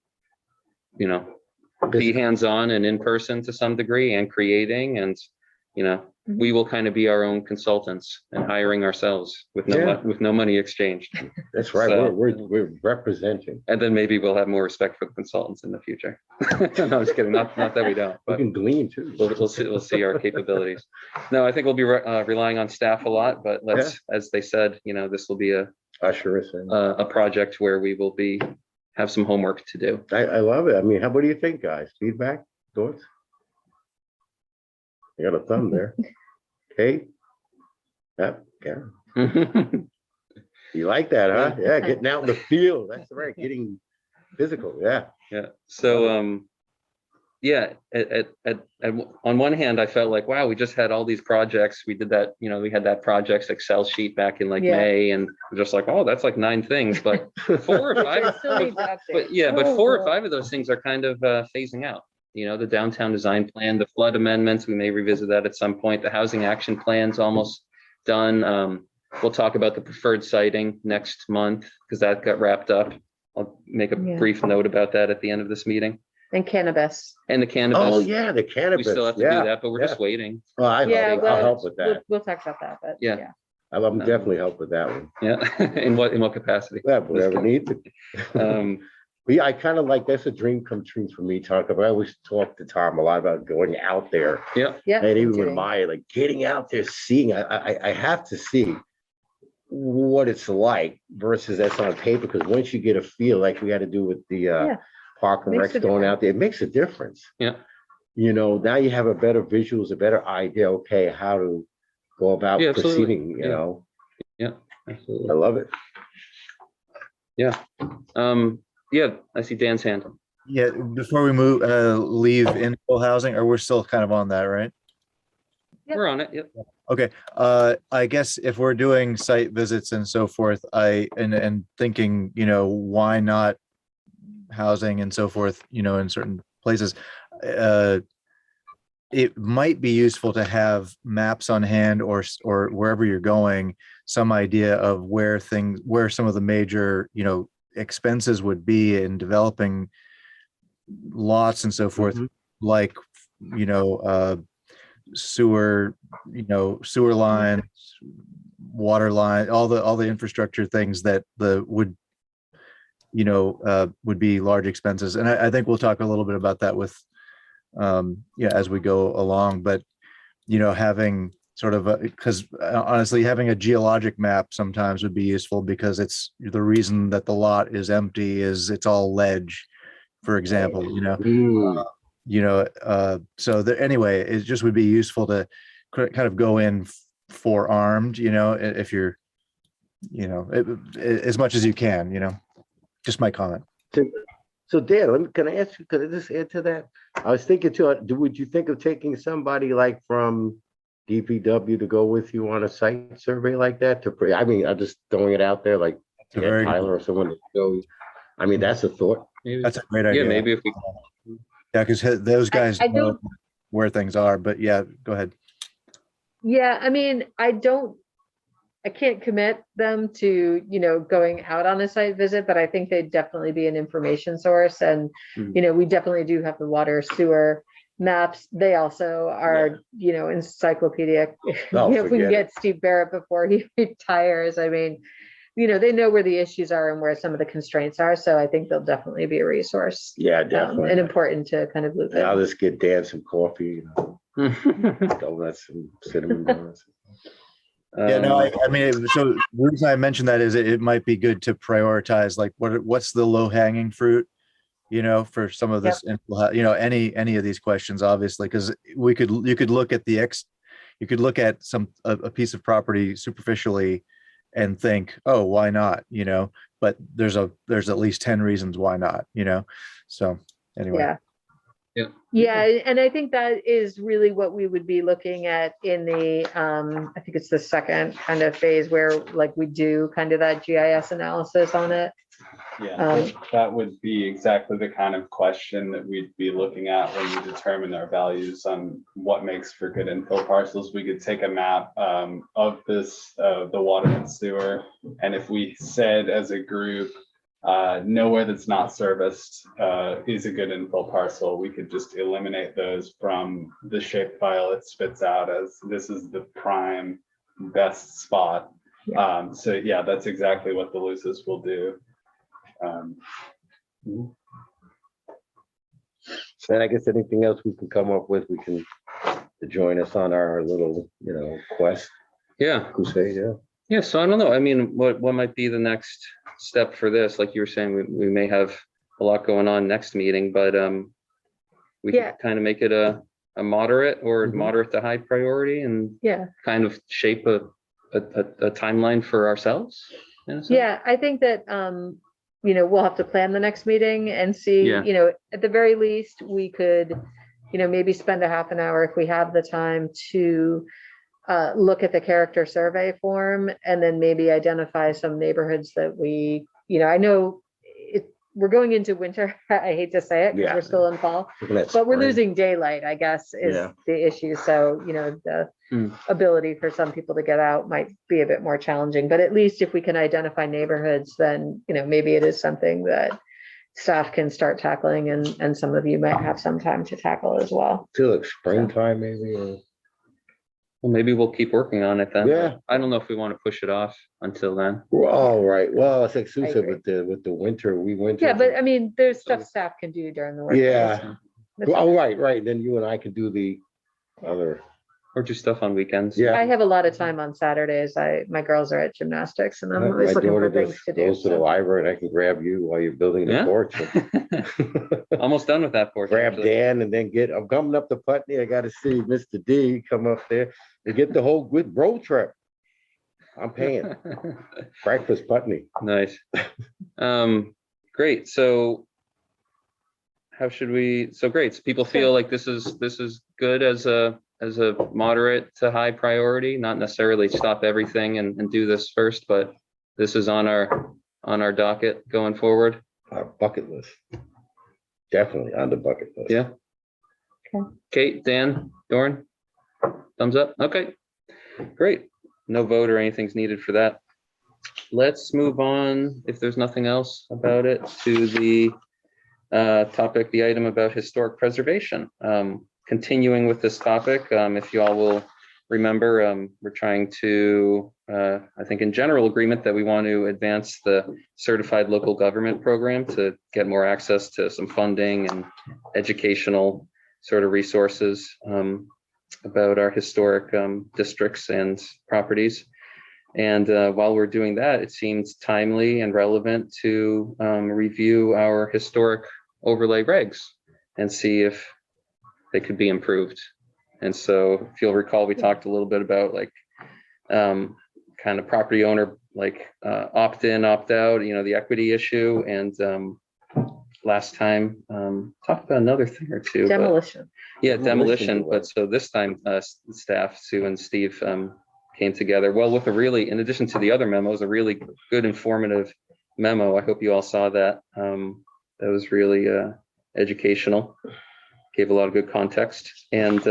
be hands-on and in person to some degree and creating, and, we will kind of be our own consultants and hiring ourselves with no money exchanged. That's right. So, we're representing. And then maybe we'll have more respect for the consultants in the future. No, I'm just kidding. Not that we don't. We But can glean too. we'll see our capabilities. No, I think we'll be relying on staff a lot, but as they said, this will be Usher us in. a project where we will have some homework to do. I love it. I mean, what do you think, guys? Feedback, thoughts? I got a thumb there. Kate? Yep, Karen. You like that, huh? Yeah, getting out in the field. That's right, getting physical. Yeah. Yeah. So, on one hand, I felt like, wow, we just had all these projects. We did that, we had that projects Excel sheet back in May, and we're just like, oh, that's like 9 things, but 4 or 5. But 4 or 5 of those things are kind of phasing out. The downtown design plan, the flood amendments, we may revisit that at some point. The housing action plan's almost done. We'll talk about the preferred siting next month because that got wrapped up. I'll make a brief note about that at the end of this meeting. And cannabis. And the cannabis. Oh yeah, the cannabis. We still have to do that, but we're just waiting. Well, I'll help with that. We'll talk about that, but Yeah. I'll definitely help with that one. Yeah. In what capacity? Yeah, whatever needs. Yeah, I kind of like, that's a dream come true for me. I always talk to Tom a lot about going out there. Yeah. And even with Maya, like getting out there, seeing, I have to see what it's like versus that's on paper. Because once you get a feel, like we had to do with the Park and Recs going out there, it makes a difference. Yeah. Now you have a better visuals, a better idea, okay, how to go about proceeding, Yeah, absolutely. I love it. Yeah. I see Dan's hand. Yeah, before we leave infill housing, or we're still kind of on that, right? Yep. We're on it. Yep. Okay. I guess if we're doing site visits and so forth, and thinking, why not housing and so forth, in certain places, it might be useful to have maps on hand or wherever you're going, some idea of where some of the major, expenses would be in developing lots and so forth, like, sewer lines, water line, all the infrastructure things that would be large expenses. And I think we'll talk a little bit about that with as we go along, but having sort of because honestly, having a geologic map sometimes would be useful, because it's the reason that the lot is empty is it's all ledge, for example. So anyway, it just would be useful to kind of go in forearmed, if you're, as much as you can, just my comment. So Dan, can I ask you, could I just add to that? I was thinking too, would you think of taking somebody like from DPW to go with you on a site survey like that? I'm just throwing it out there, like Tyler or someone to go. I mean, that's a thought. Maybe. That's a great idea. Yeah, maybe if we. Yeah, because those guys know where things are, but yeah, go ahead. Yeah, I mean, I can't commit them to, going out on a site visit, but I think they'd definitely be an information source. And, we definitely do have the water sewer maps. They also are, encyclopedic. If we can get Steve Barrett before he retires, I mean, they know where the issues are and where some of the constraints are. So I think they'll definitely be a resource. Yeah, definitely. And important to kind of loop in. I'll just get Dan some coffee, donuts and cinnamon donuts. Yeah, no, I mean, so the reason I mentioned that is it might be good to prioritize, like, what's the low hanging fruit, for some of this, any of these questions, obviously, because you could look at you could look at a piece of property superficially and think, oh, why not, but there's at least 10 reasons why not, so anyway. Yeah. Yeah. Yeah, and I think that is really what we would be looking at in the, I think it's the second kind of phase where like we do kind of that GIS analysis on it. Yeah, that would be exactly the kind of question that we'd be looking at when we determine our values on what makes for good infill parcels. We could take a map of this, the water and sewer, and if we said as a group, nowhere that's not serviced is a good infill parcel, we could just eliminate those from the shapefile it spits out as this is the prime best spot. Yeah. So yeah, that's exactly what the Lucis will do. And I guess anything else we can come up with, we can to join us on our little, quest. Yeah. Crusade, yeah. Yeah. So I don't know. I mean, what might be the next step for this? Like you were saying, we may have a lot going on next meeting, but we Yeah. could kind of make it a moderate or Mhm. moderate to high priority and Yeah. kind of shape a timeline for ourselves. in a sense. Yeah, I think that, we'll have to plan the next meeting and see, Yeah. at the very least, we could, maybe spend a half an hour if we have the time to look at the character survey form and then maybe identify some neighborhoods that I know we're going into winter. I hate to say it because Yeah. we're still in fall, Looking at but we're spring. losing daylight, I guess, is Yeah. the issue. So, the ability for some people to get out might be a bit more challenging, but at least if we can identify neighborhoods, then, maybe it is something that staff can start tackling and some of you might have some time to tackle as well. Till like springtime, maybe. Or... Well, maybe we'll keep working on it then. Yeah. I don't know if we want to push it off until then. Well, all right. Well, it's like Sue I said agree. with the winter, we went. Yeah, but I mean, there's stuff staff can do during the workday. Yeah. so Well, oh, right. Then you and I can do the other. Or do stuff on weekends. Yeah. I have a lot of time on Saturdays. My girls are at gymnastics and I'm My always looking for daughter things just to do. goes to the so. library and I can grab you while you're building the Yeah. porch. Almost done with that porch. Grab actually. Dan and then I'm coming up to Putney. I got to see Mr. D come up there and get the whole good road trip. I'm paying. Breakfast Putney. Nice. Great. So how should we, so great. So people feel like this is good as a moderate to high priority, not necessarily stop everything and do this first, but this is on our docket going forward. Our bucket list. Definitely on the bucket list. Yeah. Okay. Kate, Dan, Doran, thumbs up. Okay, great. No vote or anything's needed for that. Let's move on, if there's nothing else about it, to the topic, the item about historic preservation. Continuing with this topic, if you all will remember, we're trying to, I think in general agreement that we want to advance the certified local government program to get more access to some funding and educational sort of resources about our historic districts and properties. And while we're doing that, it seems timely and relevant to review our historic overlay regs and see if they could be improved. And so if you'll recall, we talked a little bit about like kind of property owner, like opt in, opt out, the equity issue. And last time talked about another thing or two. Demolition. Yeah, Demolition demolition. delay. But so this time staff, Sue and Steve came together. Well, with a really, in addition to the other memos, a really good informative memo. I hope you all saw that. That was really educational. Gave a lot of good context. And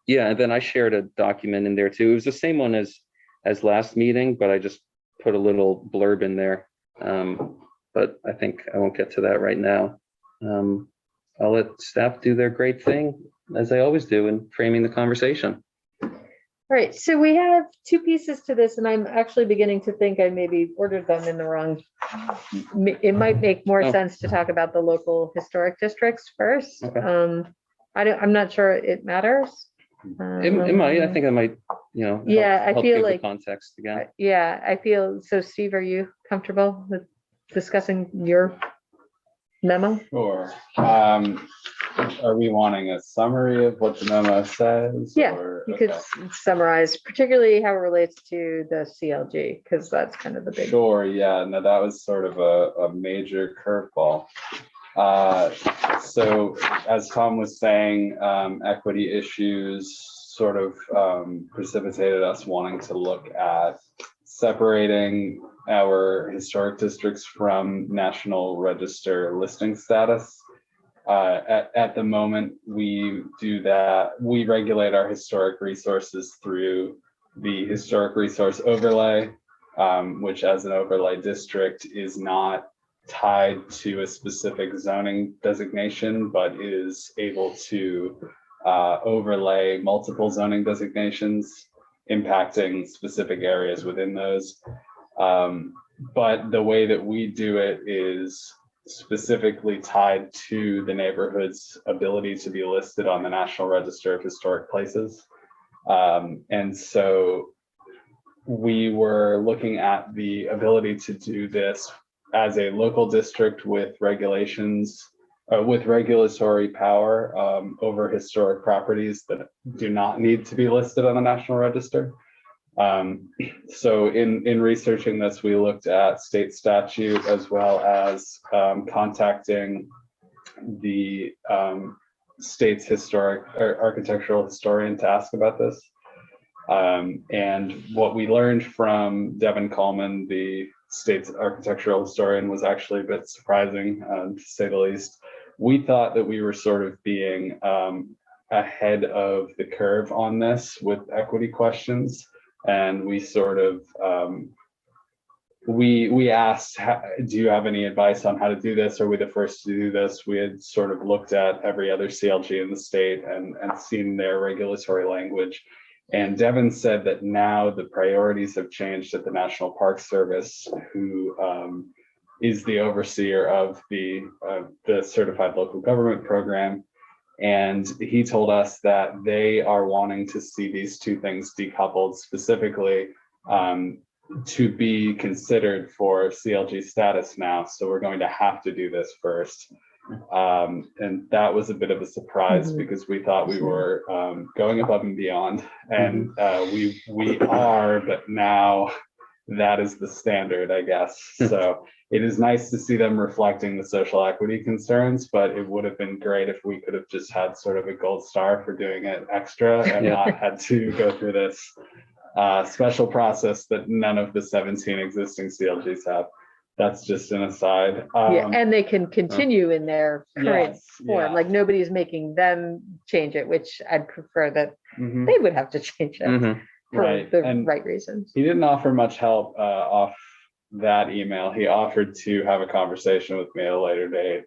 yeah, and then I shared a document in there too. It was the same one as last meeting, but I just put a little blurb in there. But I think I won't get to that right now. I'll let staff do their great thing, as I always do, in framing the conversation. All right, so we have two pieces to this, and I'm actually beginning to think I maybe ordered them in the wrong. It might make more Oh. sense to talk about the local historic districts first. Okay. I'm not sure it matters. It might, I think I might you know, Yeah, I help feel give the like- context again. Yeah, I feel, so Steve, are you comfortable with discussing your memo? Sure. Are we wanting a summary of what the memo says? Yeah, or- you could okay. summarize, particularly how it relates to the CLG, because that's kind of the big. Sure, yeah, no, that was sort of a major curveball. So as Tom was saying, equity issues sort of precipitated us wanting to look at separating our historic districts from National Register listing status. At the moment, we do that. We regulate our historic resources through the historic resource overlay, which as an overlay district is not tied to a specific zoning designation, but is able to overlay multiple zoning designations impacting specific areas within those. But the way that we do it is specifically tied to the neighborhood's ability to be listed on the National Register of Historic Places. And so we were looking at the ability to do this as a local district with regulations, with regulatory power over historic properties that do not need to be listed on the National Register. So in researching this, we looked at state statute as well as contacting the state's historic or architectural historian to ask about this. And what we learned from Devin Coleman, the state's architectural historian, was actually a bit surprising, to say the least. We thought that we were sort of being ahead of the curve on this with equity questions. And we sort of, we asked, do you have any advice on how to do this? Are we the first to do this? We had sort of looked at every other CLG in the state and seen their regulatory language. And Devin said that now the priorities have changed at the National Park Service, who is the overseer of the Certified Local Government Program. And he told us that they are wanting to see these two things decoupled, specifically to be considered for CLG status now. So we're going to have to do this first. And that was a bit of a surprise because we thought we were going above and beyond, and we are, but now that is the standard, I guess. So it is nice to see them reflecting the social equity concerns, but it would have been great if we could have just had sort of a gold star for doing it extra and not had to go through this special process that none of the 17 existing CLGs have. That's just an aside. Yeah, and they can continue in their current Yes, form, yeah. like nobody's making them change it, which I'd prefer that Mhm. they would have to change it for Right, the and- right reasons. He didn't offer much help off that email. He offered to have a conversation with me at a later date.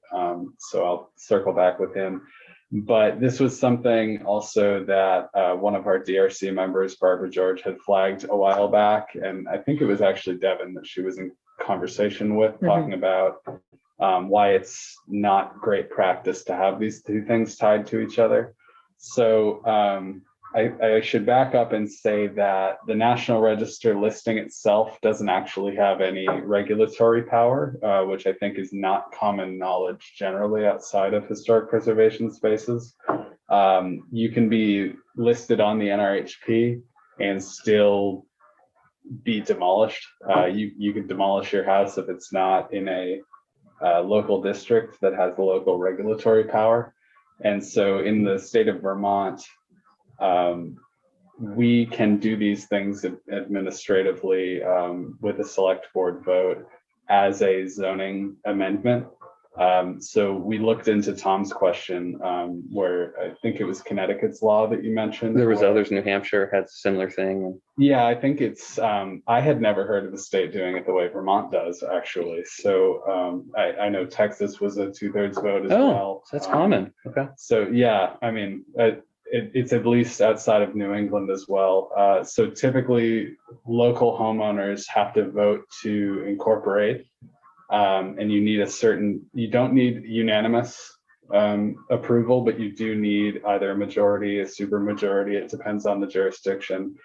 So I'll circle back with him. But this was something also that one of our DRC members, Barbara George, had flagged a while back. And I think it was actually Devin that she was in conversation with, talking about why it's not great practice to have these two things tied to each other. So I should back up and say that the National Register listing itself doesn't actually have any regulatory power, which I think is not common knowledge generally outside of historic preservation spaces. You can be listed on the NRHP and still be demolished. You could demolish your house if it's not in a local district that has the local regulatory power. And so in the state of Vermont, we can do these things administratively with a select board vote as a zoning amendment. So we looked into Tom's question, where I think it was Connecticut's law that you mentioned. There was where- others. New Hampshire had a similar thing. Yeah, I think it's, I had never heard of the state doing it the way Vermont does, actually. So I know Texas was a 2/3 vote as well. Oh, that's common. Okay. So yeah, I mean, it's at least outside of New England as well. So typically local homeowners have to vote to incorporate, and you don't need unanimous approval, but you do need either a majority, a super majority. It depends on the jurisdiction.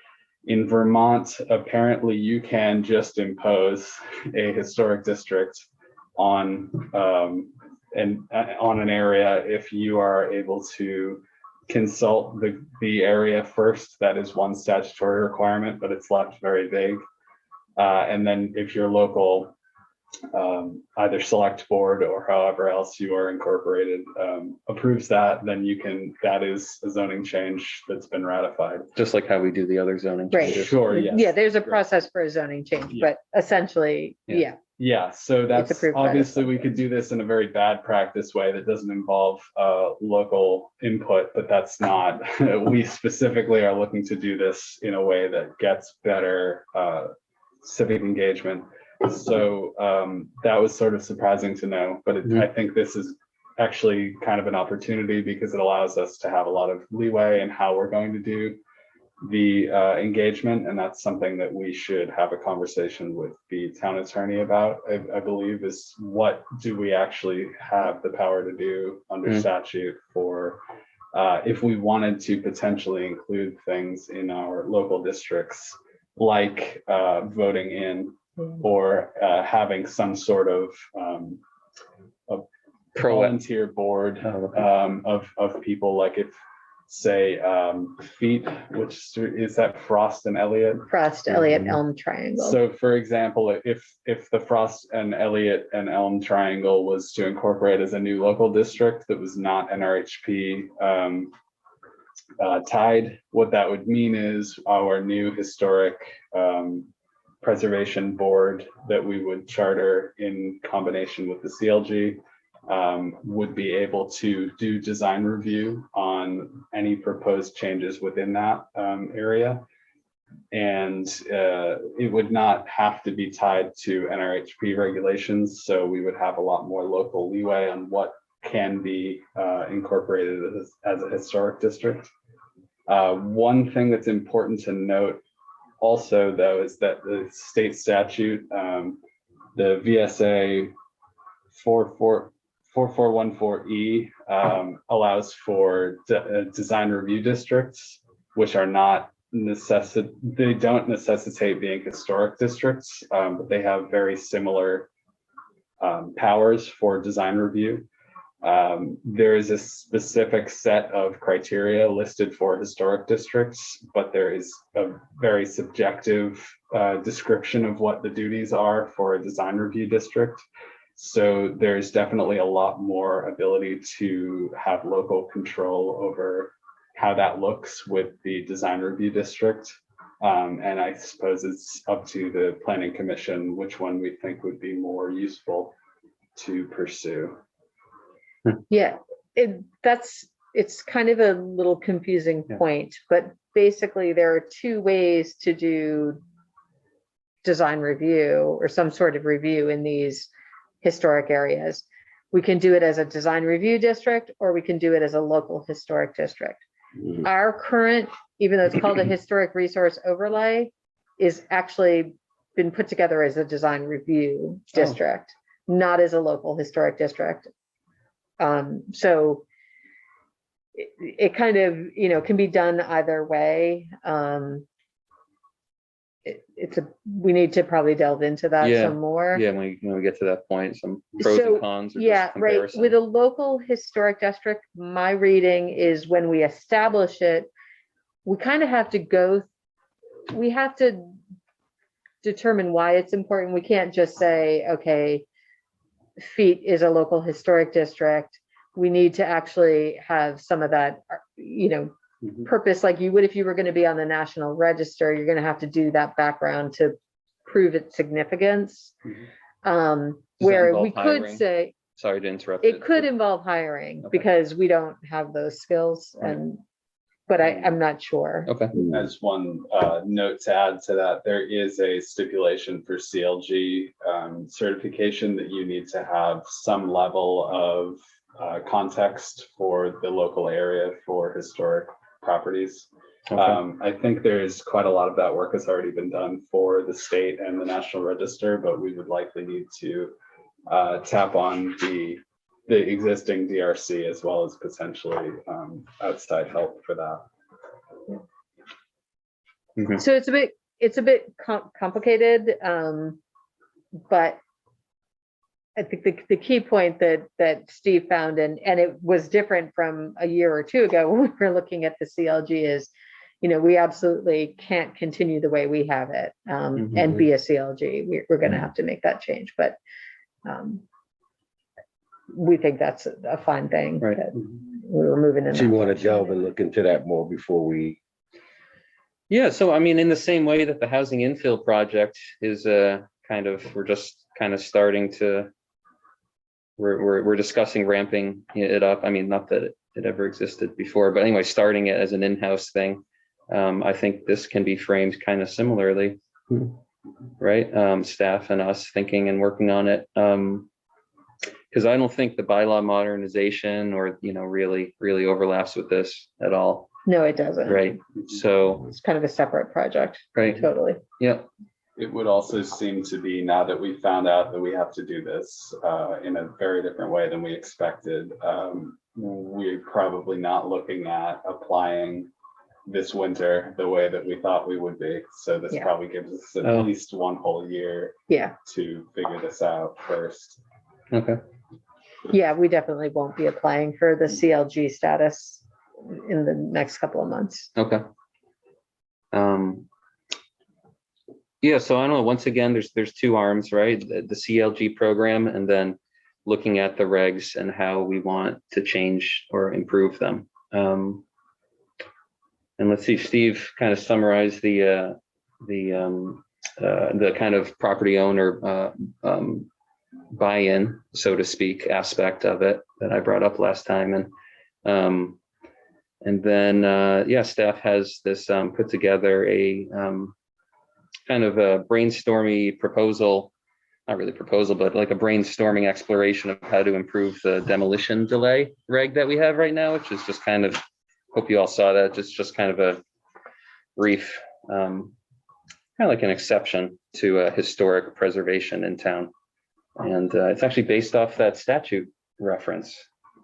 In Vermont, apparently you can just impose a historic district on on an area if you are able to consult the area first. That is one statutory requirement, but it's left very vague. And then if your local either select board or however else you are incorporated approves that, then you can, that is a zoning change that's been ratified. Just like how we do the other zoning Right. changes. Sure, yes. Yeah, there's a Right. process for a zoning change, Yeah. but essentially, Yeah. yeah. Yeah, so that's approved by the obviously we select could do this in a very bad practice way that doesn't involve local input, but that's not, we specifically are looking to do this in a way that gets better civic engagement. So that was sort of surprising to know, but I think this is actually kind of an opportunity because it allows us to have a lot of leeway in how we're going to do the engagement, and that's something that we should have a conversation with the town attorney about. I believe is what do we actually have the power to do under statute for if we wanted to potentially include things in our local districts, like voting in or having some sort of volunteer board of people, like if say feet, which is that Frost and Elliott. Frost, Elliott, Elm Triangle. So for example, if the Frost and Elliott and Elm Triangle was to incorporate as a new local district that was not NRHP tied, what that would mean is our new historic preservation board that we would charter in combination with the CLG would be able to do design review on any proposed changes within that area. And it would not have to be tied to NRHP regulations. So we would have a lot more local leeway on what can be incorporated as a historic district. One thing that's important to note also, though, is that the state statute, the VSA 4414E allows for design review districts, which are not they don't necessitate being historic districts, but they have very similar powers for design review. There is a specific set of criteria listed for historic districts, but there is a very subjective description of what the duties are for a design review district. So there's definitely a lot more ability to have local control over how that looks with the design review district. And I suppose it's up to the planning commission which one we think would be more useful to pursue. Yeah, it's kind of a little confusing point, but basically there are two ways to do design review or some sort of review in these historic areas. We can do it as a design review district, or we can do it as a local historic district. Our current, even though it's called a historic resource overlay, is actually been put together as a design review district, not as a local historic district. So it kind of, can be done either way. We need to probably delve into that some more. Yeah, when we get to that point, some pros and cons. Or Yeah, just right. comparison. With a local historic district, my reading is when we establish it, we kind of have to we have to determine why it's important. We can't just say, okay, Feet is a local historic district. We need to actually have some of that, purpose, like you would if you were going to be on the National Register. You're going to have to do that background to prove its significance. Where we could hiring? say, Sorry to interrupt. it could involve hiring because we don't have those skills, but I'm not sure. Okay. As one note to add to that, there is a stipulation for CLG certification that you need to have some level of context for the local area for historic properties. I think there's quite a lot of that work has already been done for the state and the National Register, but we would likely need to tap on the existing DRC as well as potentially outside help for that. Mhm. So it's a bit complicated, but I think the key point that Steve found, and it was different from a year or two ago when we were looking at the CLG, is, we absolutely can't continue the way we have it, and be a CLG. We're going to have to make that change, but we think that's a fine thing. Right. That we were moving in. So you that want to direction. delve and look into that more before we, Yeah, so I mean, in the same way that the housing infill project is we're just kind of starting to, we're discussing ramping it up. I mean, not that it ever existed before, but anyway, starting it as an in-house thing. I think this can be framed kind of similarly, right? Staff and us thinking and working on it. Because I don't think the bylaw modernization or, really overlaps with this at all. No, it doesn't. Right. So, It's kind of a separate project. right. Totally. Yeah. It would also seem to be, now that we found out that we have to do this in a very different way than we expected, we're probably not looking at applying this winter the way that we thought we would be. So this Yeah. probably gives us at Oh. least one whole year Yeah. to figure this out first. Okay. Yeah, we definitely won't be applying for the CLG status in the next couple of months. Okay. Yeah, so I don't know, once again, there's two arms, right? The CLG program, and then looking at the regs and how we want to change or improve them. And let's see, Steve kind of summarized the kind of property owner buy-in, so to speak, aspect of it that I brought up last time. And then, yeah, staff has this put together a kind of a brainstormy proposal, not really proposal, but like a brainstorming exploration of how to improve the demolition delay reg that we have right now, which is just kind of, hope you all saw that, just kind of a brief, kind of like an exception to historic preservation in town. And it's actually based off that statute reference,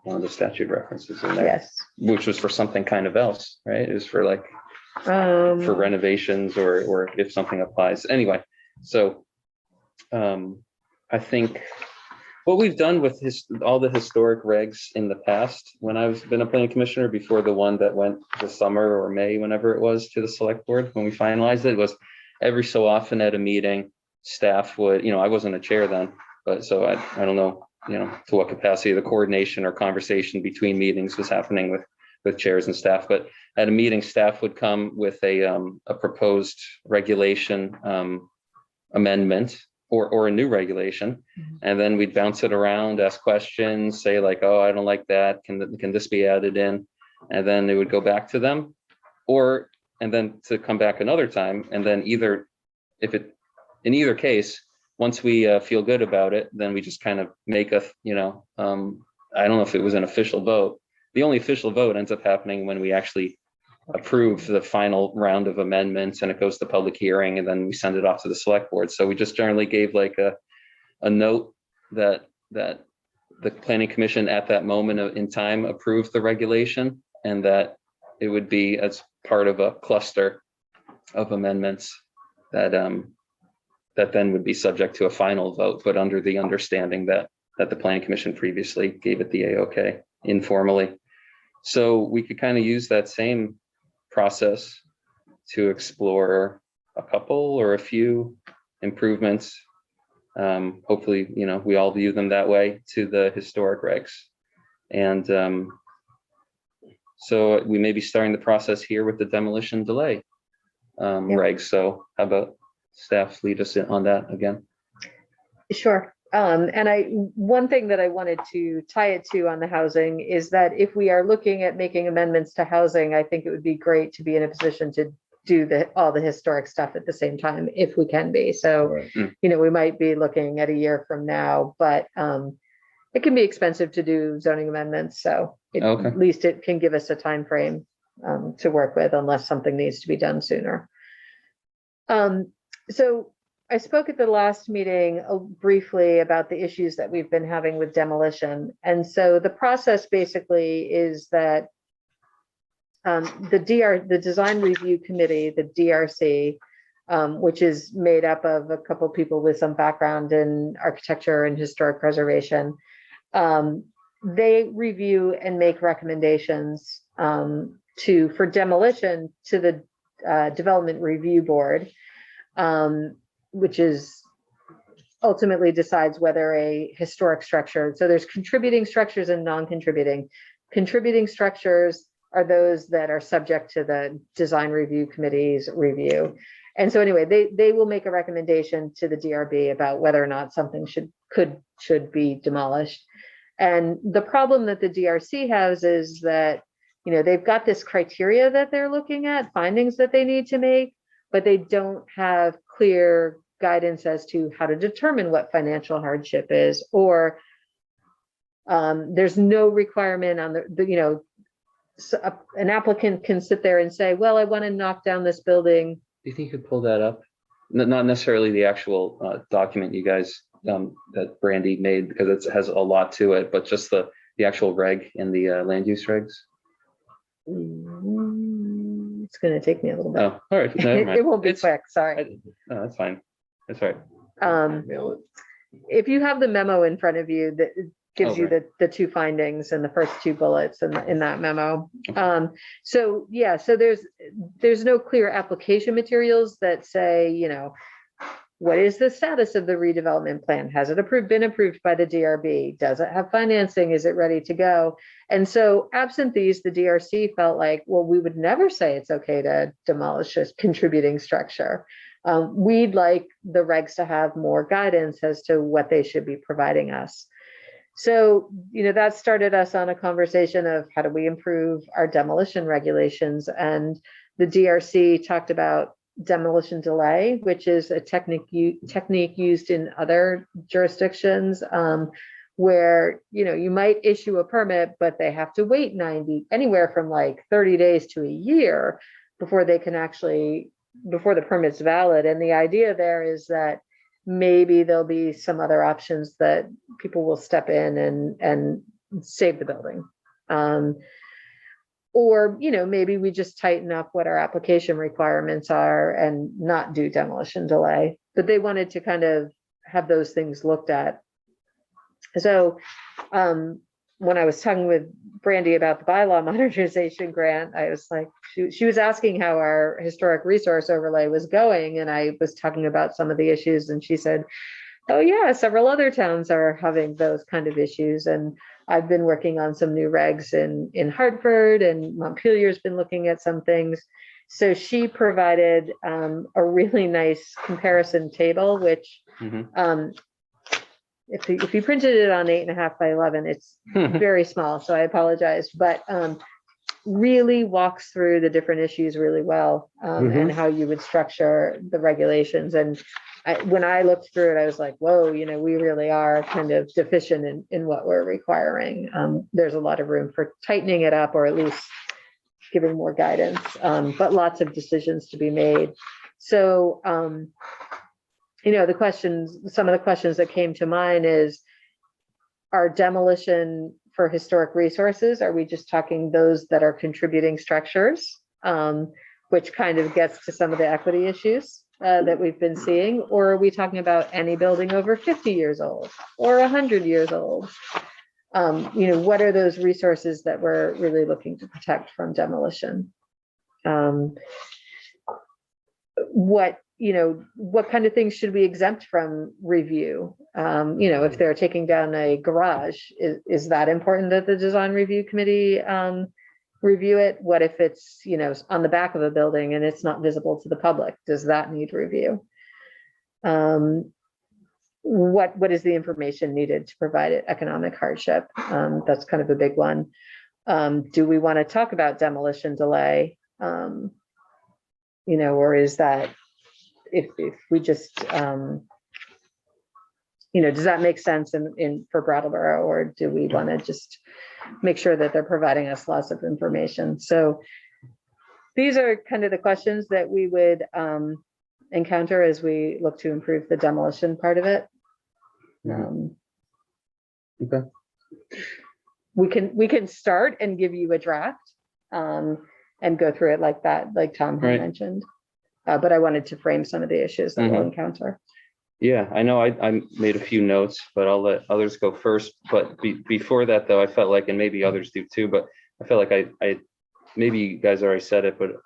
one of the statute references in there, Yes. which was for something kind of else, right? It was for like, Um, for renovations or if something applies. Anyway, so I think what we've done with all the historic regs in the past, when I've been a planning commissioner, before the one that went this summer or May, whenever it was, to the select board, when we finalized it, was every so often at a meeting, staff would, I wasn't a chair then, but so I don't know, to what capacity the coordination or conversation between meetings was happening with chairs and staff, but at a meeting, staff would come with a proposed regulation amendment or a new regulation, and then we'd bounce it around, ask questions, say like, oh, I don't like that, can this be added in? And then they would go back to them, and then to come back another time, and then in either case, once we feel good about it, then we just kind of make I don't know if it was an official vote. The only official vote ends up happening when we actually approve the final round of amendments, and it goes to public hearing, and then we send it off to the select board. So we just generally gave like a note that the planning commission at that moment in time approved the regulation, and that it would be as part of a cluster of amendments that then would be subject to a final vote, but under the understanding that the planning commission previously gave it the AOK informally. So we could kind of use that same process to explore a couple or a few improvements. Hopefully, we all view them that way, to the historic regs. And so we may be starting the process here with the demolition delay regs. So how about staff lead us in on that again? Sure. And one thing that I wanted to tie it to on the housing is that if we are looking at making amendments to housing, I think it would be great to be in a position to do all the historic stuff at the same time, if we can be. So, right. we might be looking at a year from now, but it can be expensive to do zoning amendments. So Okay. at least it can give us a time frame to work with, unless something needs to be done sooner. So I spoke at the last meeting briefly about the issues that we've been having with demolition. And so the process basically is that the Design Review Committee, the DRC, which is made up of a couple people with some background in architecture and historic preservation. They review and make recommendations for demolition to the Development Review Board, which is ultimately decides whether a historic structure, so there's contributing structures and non-contributing. Contributing structures are those that are subject to the Design Review Committee's review. And so anyway, they will make a recommendation to the DRB about whether or not something should be demolished. And the problem that the DRC has is that, you know, they've got this criteria that they're looking at, findings that they need to make, but they don't have clear guidance as to how to determine what financial hardship is, or there's no requirement on the you know, an applicant can sit there and say, well, I want to knock down this building. Do you think you could pull that up? Not necessarily the actual document you guys that Brandy made, because it has a lot to it, but just the actual reg in the land use regs. It's going to take me a little bit. Oh, all right. Never mind. It won't be quick. Sorry. No, that's fine. That's right. If you have the memo in front of you, that gives you the two findings and the first two bullets in that memo. So yeah, so there's no clear application materials that say, you know, what is the status of the redevelopment plan? Has it been approved by the DRB? Does it have financing? Is it ready to go? And so absent these, the DRC felt like, well, we would never say it's okay to demolish a contributing structure. We'd like the regs to have more guidance as to what they should be providing us. So, you know, that started us on a conversation of how do we improve our demolition regulations? And the DRC talked about demolition delay, which is a technique used in other jurisdictions, where, you know, you might issue a permit, but they have to wait anywhere from like 30 days to a year before they can before the permit's valid. And the idea there is that maybe there'll be some other options that people will step in and save the building. Or, you know, maybe we just tighten up what our application requirements are and not do demolition delay. But they wanted to kind of have those things looked at. So when I was talking with Brandy about the Bylaw Modernization Grant, I was like, she was asking how our historic resource overlay was going. And I was talking about some of the issues, and she said, oh yeah, several other towns are having those kind of issues. And I've been working on some new regs in Hartford, and Montpelier's been looking at some things. So she provided a really nice comparison table, which if you printed it on 8.5 by 11, it's very small, so I apologize, but really walks through the different issues really well, and how you would structure the regulations. And when I looked through it, I was like, whoa, you know, we really are kind of deficient in what we're requiring. There's a lot of room for tightening it up, or at least giving more guidance, but lots of decisions to be made. So, you know, some of the questions that came to mind is, our demolition for historic resources, are we just talking those that are contributing structures, which kind of gets to some of the equity issues that we've been seeing, or are we talking about any building over 50 years old or 100 years old? You know, what are those resources that we're really looking to protect from demolition? What kind of things should we exempt from review? You know, if they're taking down a garage, is that important that the Design Review Committee review it? What if it's, you know, on the back of a building and it's not visible to the public? Does that need review? What is the information needed to provide economic hardship? That's kind of a big one. Do we want to talk about demolition delay? You know, or is that, if we just, you know, does that make sense for Brattleboro, or do we want to just make sure that they're providing us lots of information? So these are kind of the questions that we would encounter as we look to improve the demolition part of it. We can start and give you a draft, and and go through it like that, like Tom had Right. mentioned. But I wanted to frame some of the issues that we'll Mhm. encounter. Yeah, I know I made a few notes, but I'll let others go first. But before that, though, I felt like, and maybe others do too, but I felt like I maybe you guys already said it, but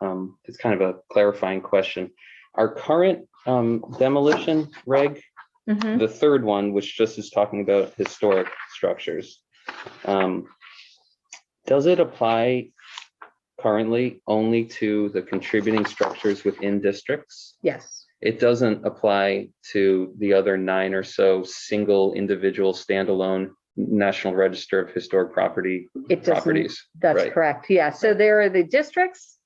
it's kind of a clarifying question. Our current demolition reg, Mhm. the third one, which just is talking about historic structures, does it apply currently only to the contributing structures within districts? Yes, It doesn't apply to the other 9 or so single individual standalone National Register of Historic it doesn't. properties. That's Right. correct. Yeah. So there are the districts.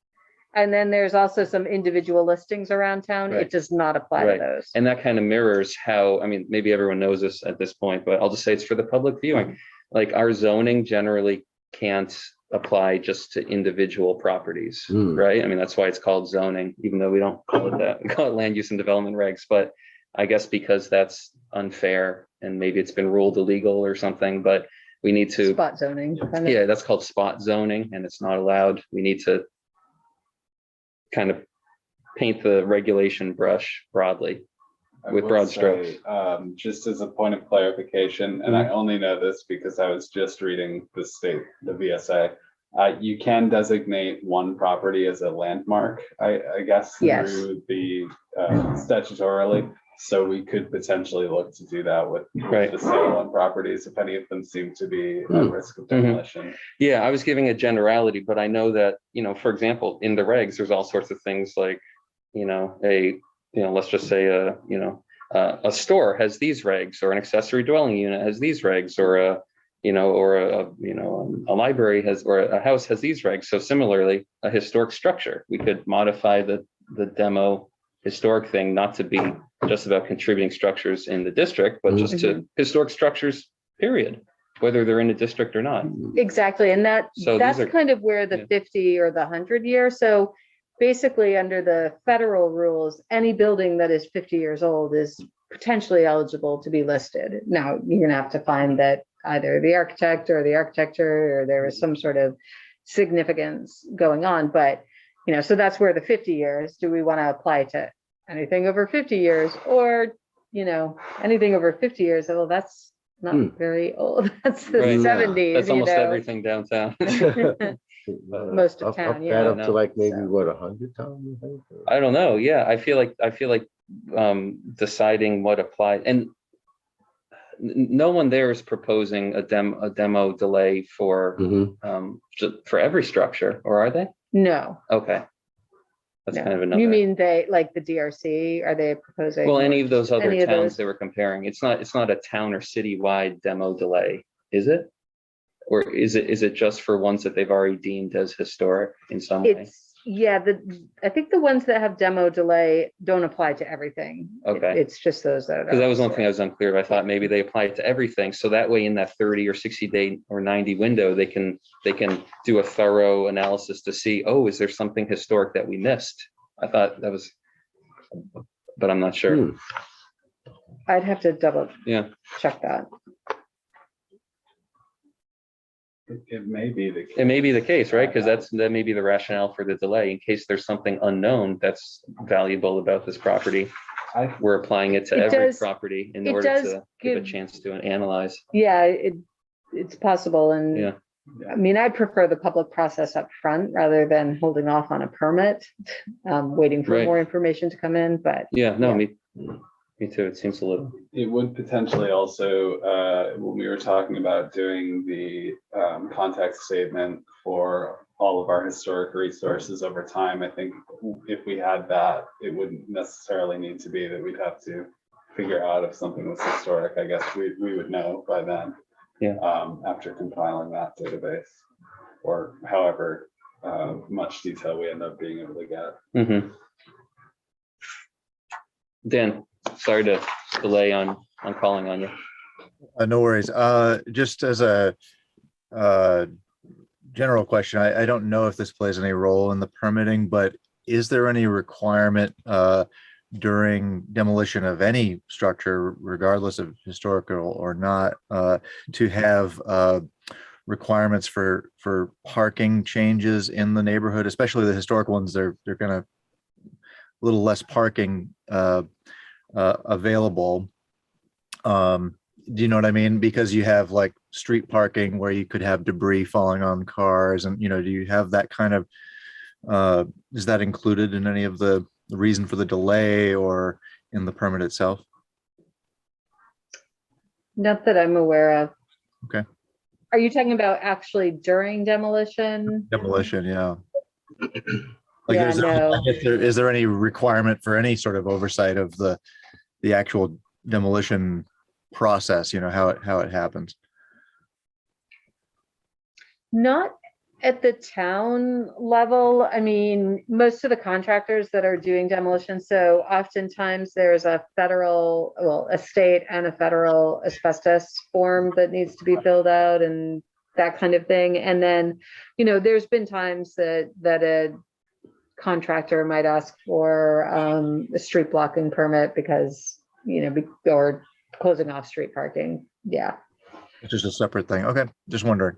And then there's also some individual listings around town. Right. It does not apply Right. to those. And that kind of mirrors how, I mean, maybe everyone knows this at this point, but I'll just say it's for the public viewing. Like our zoning generally can't apply just to individual properties, right? I mean, that's why it's called zoning, even though we don't call it that. We call it land use and development regs, but I guess because that's unfair and maybe it's been ruled illegal or something, but we need to, Spot zoning. kind of. yeah, that's called spot zoning and it's not allowed. We need to kind of paint the regulation brush broadly. I With would broad say, strokes. Just as a point of clarification, and I only know this because I was just reading the VSA. You can designate one property as a landmark, I guess, Yes. through the statutorily. So we could potentially look to do that with Right. the standalone properties if any of them seem to be at risk of demolition. Yeah, I was giving a generality, but I know that, for example, in the regs, there's all sorts of things like, let's just say a store has these regs, or an accessory dwelling unit has these regs, or a library has, or a house has these regs. So similarly, a historic structure, we could modify the demo historic thing not to be just about contributing structures in the district, but just to historic structures, period, whether they're in a district or not. Exactly. And So that's these are- kind of where the yeah. 50 or the 100 year. So basically under the federal rules, any building that is 50 years old is potentially eligible to be listed. Now you're gonna have to find that either the architect or the architecture, or there is some sort of significance going on. But, so that's where the 50 years, do we want to apply to anything over 50 years, or, anything over 50 years? Well, that's not very old. That's the Right. 70s. That's almost everything downtown. Most of town, yeah. Up to like maybe So- what, 100 towns, you think? I don't know. Yeah, I feel like deciding what applies, and no one there is proposing a demo delay for for every structure, or are they? No. Okay, that's No. kind of another. You mean they, like the DRC, are they proposing? Well, any of those other any of towns those? they were comparing, it's not a town or citywide demo delay, is it? Or is it just for ones that they've already deemed as historic in some way? I think the ones that have demo delay don't apply to everything. Okay. It's just those that are. Because that was one thing I was unclear about. I thought maybe they apply it to everything. So that way in that 30 or 60 day or 90 window, they can do a thorough analysis to see, oh, is there something historic that we missed? I thought that was, but I'm not sure. I'd have to double Yeah. check that. It may be the case. It may be the case, right? Because that may be the rationale for the delay, in case there's something unknown that's valuable about this property. We're applying it to It every does- property in it order does to give a give- chance to analyze. Yeah, it's possible. And Yeah. I mean, I prefer the public process up front rather than holding off on a permit, waiting for Right. more information to come in, but Yeah, no, Yeah. me too. It seems a little. It would potentially also, when we were talking about doing the context statement for all of our historic resources over time, I think if we had that, it wouldn't necessarily need to be that we'd have to figure out if something was historic. I guess we would know by then. Yeah. After compiling that database, or however much detail we end up being able to get. Dan, sorry to delay on calling on you. No worries. Just as a general question, I don't know if this plays any role in the permitting, but is there any requirement during demolition of any structure, regardless of historical or not, to have requirements for parking changes in the neighborhood, especially the historic ones. They're gonna a little less parking available. Do you know what I mean? Because you have like street parking where you could have debris falling on cars, and do you have that kind of, is that included in any of the reason for the delay or in the permit itself? Not that I'm aware of. Okay. Are you talking about actually during demolition? Demolition, yeah. Like, Yeah, no. is there any requirement for any sort of oversight of the actual demolition process? How it happens? Not at the town level. I mean, most of the contractors that are doing demolition, so oftentimes there's a state and a federal asbestos form that needs to be filled out and that kind of thing. And then, there's been times that a contractor might ask for a street blocking permit because, or closing off street parking. Yeah. It's just a separate thing. Okay, just wondering.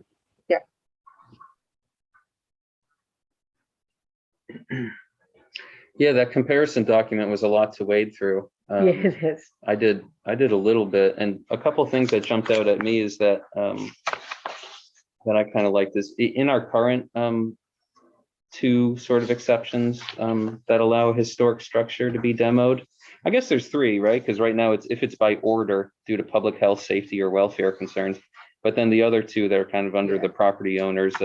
Yeah, that comparison document was a lot to wade through. Yeah, it is. I did a little bit, and a couple of things that jumped out at me is that that I kind of like this in our current two sort of exceptions that allow a historic structure to be demoed. I guess there's three, right? Because right now if it's by order due to public health, safety, or welfare concerns, but then the other two that are kind of under the property owner's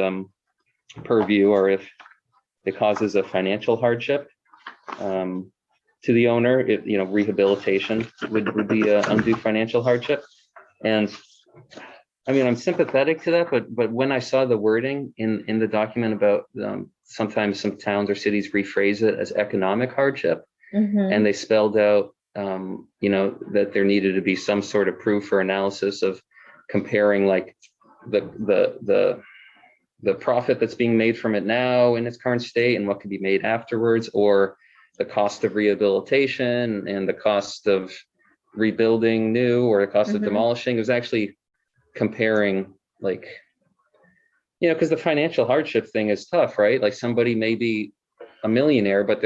purview, or if it causes a financial hardship to the owner, rehabilitation would be an undue financial hardship. And I mean, I'm sympathetic to that, but when I saw the wording in the document about sometimes some towns or cities rephrase it as economic hardship, and they spelled out, that there needed to be some sort of proof or analysis of comparing like the profit that's being made from it now in its current state and what could be made afterwards, or the cost of rehabilitation and the cost of rebuilding new, or the cost of demolishing. It was actually comparing, like, because the financial hardship thing is tough, right? Like, somebody may be a millionaire, but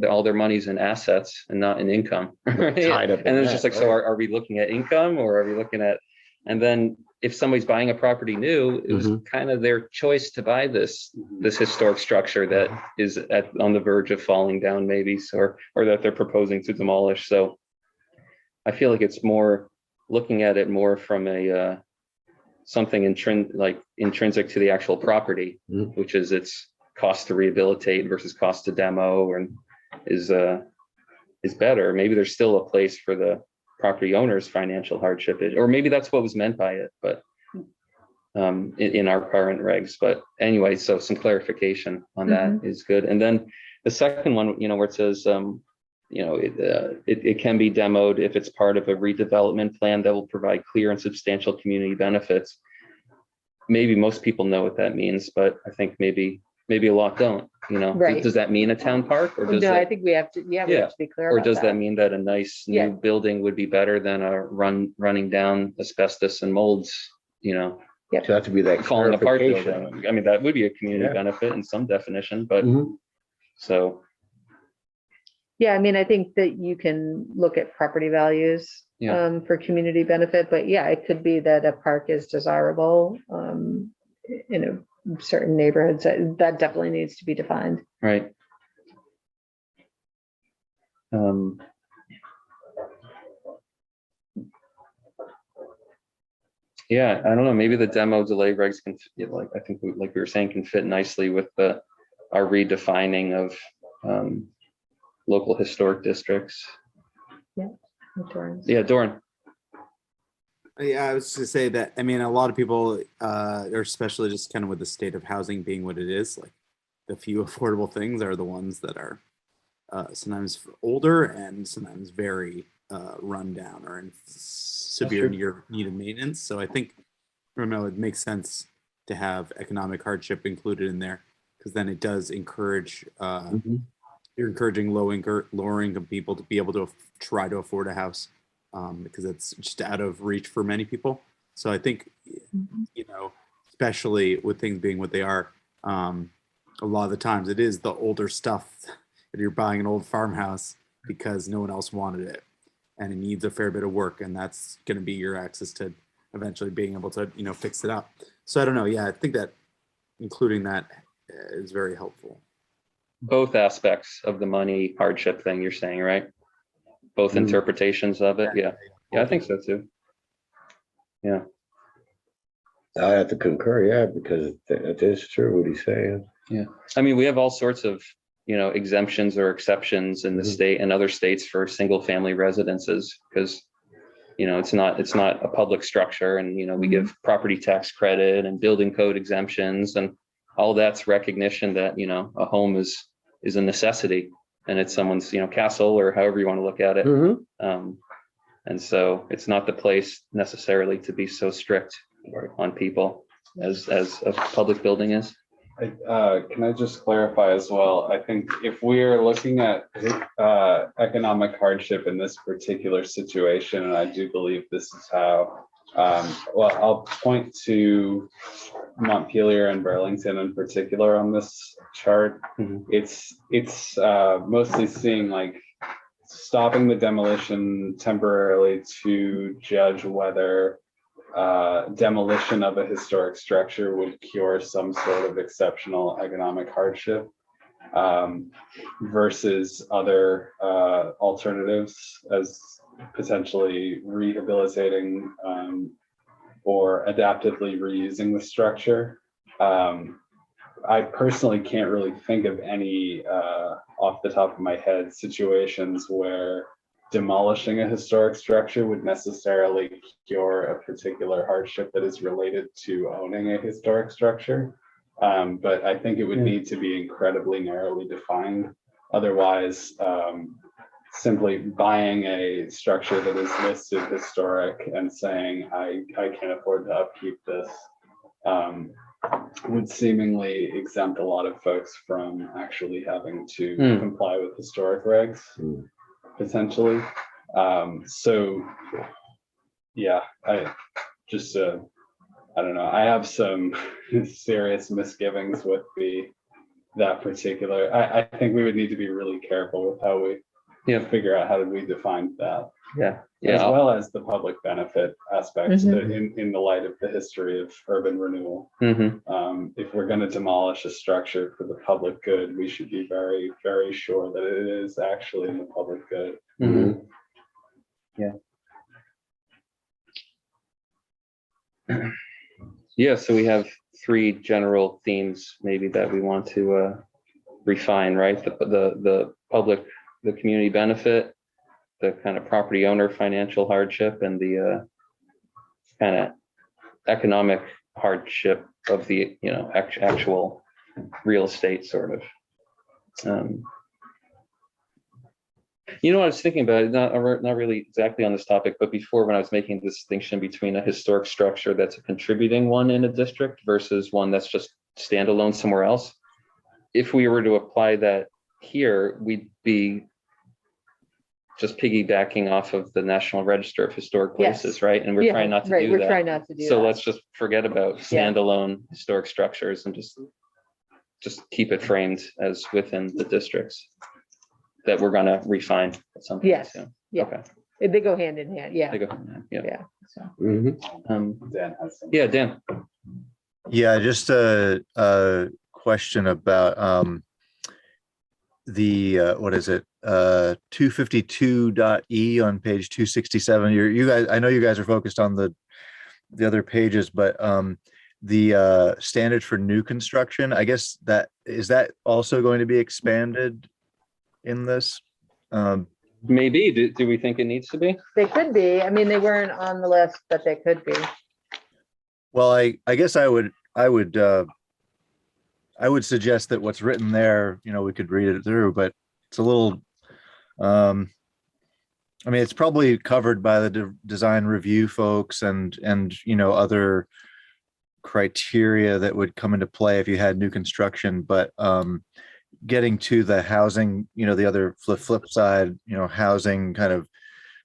all their money's in assets and not in income, right? Tied up in And it's that, just like, right? so are we looking at income, or are we looking at, and then if somebody's buying a property new, it was kind of their choice to buy this historic structure that is on the verge of falling down, maybe, or that they're proposing to demolish. So I feel like it's more looking at it more from a something intrinsic to the actual property, which is its cost to rehabilitate versus cost to demo, and is better. Maybe there's still a place for the property owner's financial hardship, or maybe that's what was meant by it, but in our current regs. But anyway, so some clarification on that is good. And then the second one, where it says, it can be demoed if it's part of a redevelopment plan that will provide clear and substantial community benefits. Maybe most people know what that means, but I think maybe a lot don't. Right. Does that mean a town park, or does I think we have to, we have to be clear or about does that mean that a nice new building would be better than a running down asbestos and molds, So that to be that falling apart clarification. building? I mean, that would be a community benefit in some definition, but so. Yeah, I mean, I think that you can look at property values for community benefit, but yeah, it could be that a park is desirable in certain neighborhoods. That definitely needs to be defined. Right. Yeah, I don't know. Maybe the demo delay regs can, I think, like we were saying, can fit nicely with our redefining of local historic districts. Yeah, Adjourn. Yeah, Doran. Yeah, I was just gonna say that, I mean, a lot of people are, especially just kind of with the state of housing being what it is, like the few affordable things are the ones that are sometimes older and sometimes very run down or in severe need of maintenance. So I think, it makes sense to have economic hardship included in there, because then it does encourage, you're encouraging lower income people to be able to try to afford a house, because it's just out of reach for many people. So I think, especially with things being what they are. A lot of the times it is the older stuff that you're buying an old farmhouse because no one else wanted it and it needs a fair bit of work, and that's going to be your access to eventually being able to, you know, fix it up. So I don't know. Yeah, I think that including that is very helpful. Both aspects of the money hardship thing you're saying, right? Both interpretations of it. Yeah. Yeah, I think so too. Yeah. I have to concur, yeah, because it is true what he's saying. Yeah. I mean, we have all sorts of, you know, exemptions or exceptions in the state and other states for single family residences, because, you know, it's not a public structure, and, you know, we give property tax credit and building code exemptions, and all that's recognition that, you know, a home is a necessity, and it's someone's, you know, castle, or however you want to look at it. And so it's not the place necessarily to be so strict on people as a public building is. Can I just clarify as well? I think if we're looking at economic hardship in this particular situation, and I do believe this is how, well, I'll point to Montpelier and Burlington in particular on this chart. It's mostly seeing like stopping the demolition temporarily to judge whether demolition of a historic structure would cure some sort of exceptional economic hardship, versus other alternatives as potentially rehabilitating or adaptively reusing the structure. I personally can't really think of any off the top of my head situations where demolishing a historic structure would necessarily cure a particular hardship that is related to owning a historic structure. But I think it would need to be incredibly narrowly defined. Otherwise, simply buying a structure that is listed historic and saying, I can't afford to upkeep this, would seemingly exempt a lot of folks from actually having to comply with historic regs, potentially. So yeah, I just, I don't know. I have some serious misgivings with that particular, I think we would need to be really careful with how we figure out how we define that. As well as the public benefit aspects in the light of the history of urban renewal. If we're going to demolish a structure for the public good, we should be very, very sure that it is actually in the public good. Yeah, so we have three general themes maybe that we want to refine, right? The public, the community benefit, the kind of property owner financial hardship, and the kind of economic hardship of the, you know, actual real estate sort of. You know what I was thinking about, not really exactly on this topic, but before, when I was making the distinction between a historic structure that's a contributing one in a district versus one that's just standalone somewhere else. If we were to apply that here, we'd be just piggybacking off of the National Register of Historic Places, right? And we're trying not to do that. We're trying not to do that. So let's just forget about standalone historic structures and just keep it framed as within the districts that we're gonna refine at some point. Yes. Soon. Yeah. Okay. They go hand in hand. Yeah. They go hand in hand. So. Dan has some. Yeah, Dan. Yeah, just a question about the what is it? 252.e on page 267. You guys, I know you guys are focused on the other pages, but the standard for new construction, I guess that is that also going to be expanded in this? Maybe. Do we think it needs to be? They could be. I mean, they weren't on the list, but they could be. Well, I guess I would suggest that what's written there, you know, we could read it through, but it's a little, I mean, it's probably covered by the design review folks and, you know, other criteria that would come into play if you had new construction, but getting to the housing, you know, the other flip side, you know, housing kind of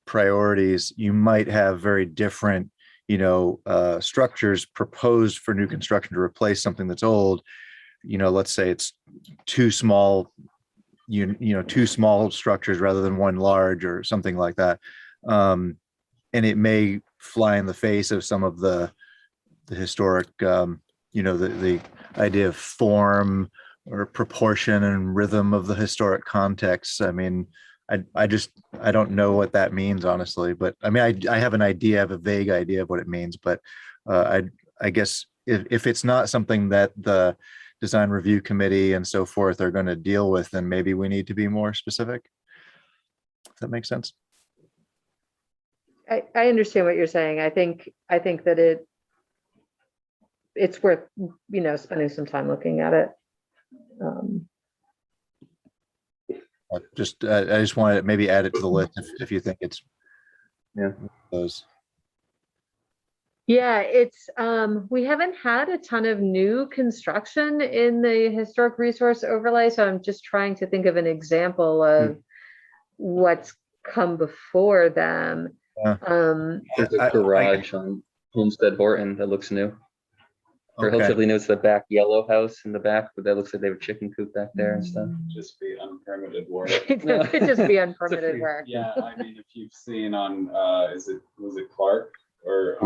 priorities, you might have very different structures proposed for new construction to replace something that's old, let's say it's two small, two small structures rather than one large or something like that. And it may fly in the face of some of the historic, the idea of form or proportion and rhythm of the historic context. I mean, I don't know what that means, honestly, but I mean, I have an idea, I have a vague idea of what it means, but I guess if it's not something that the design review committee and so forth are going to deal with, then maybe we need to be more specific. Does that make sense? I understand what you're saying. I think that it's worth, spending some time looking at it. I just wanted to maybe add it to the list if you think it's those. Yeah, it's we haven't had a ton of new construction in the historic resource overlay, so I'm just trying to think of an example of what's come before them. There's a garage on Homestead Horton that looks new. Or relatively new. It's the back yellow house in the back, but that looks like they have a chicken coop back there and stuff. Just be unpermitted work. It could just be unpermitted work. Yeah, I mean, if you've seen on, was it Clark or?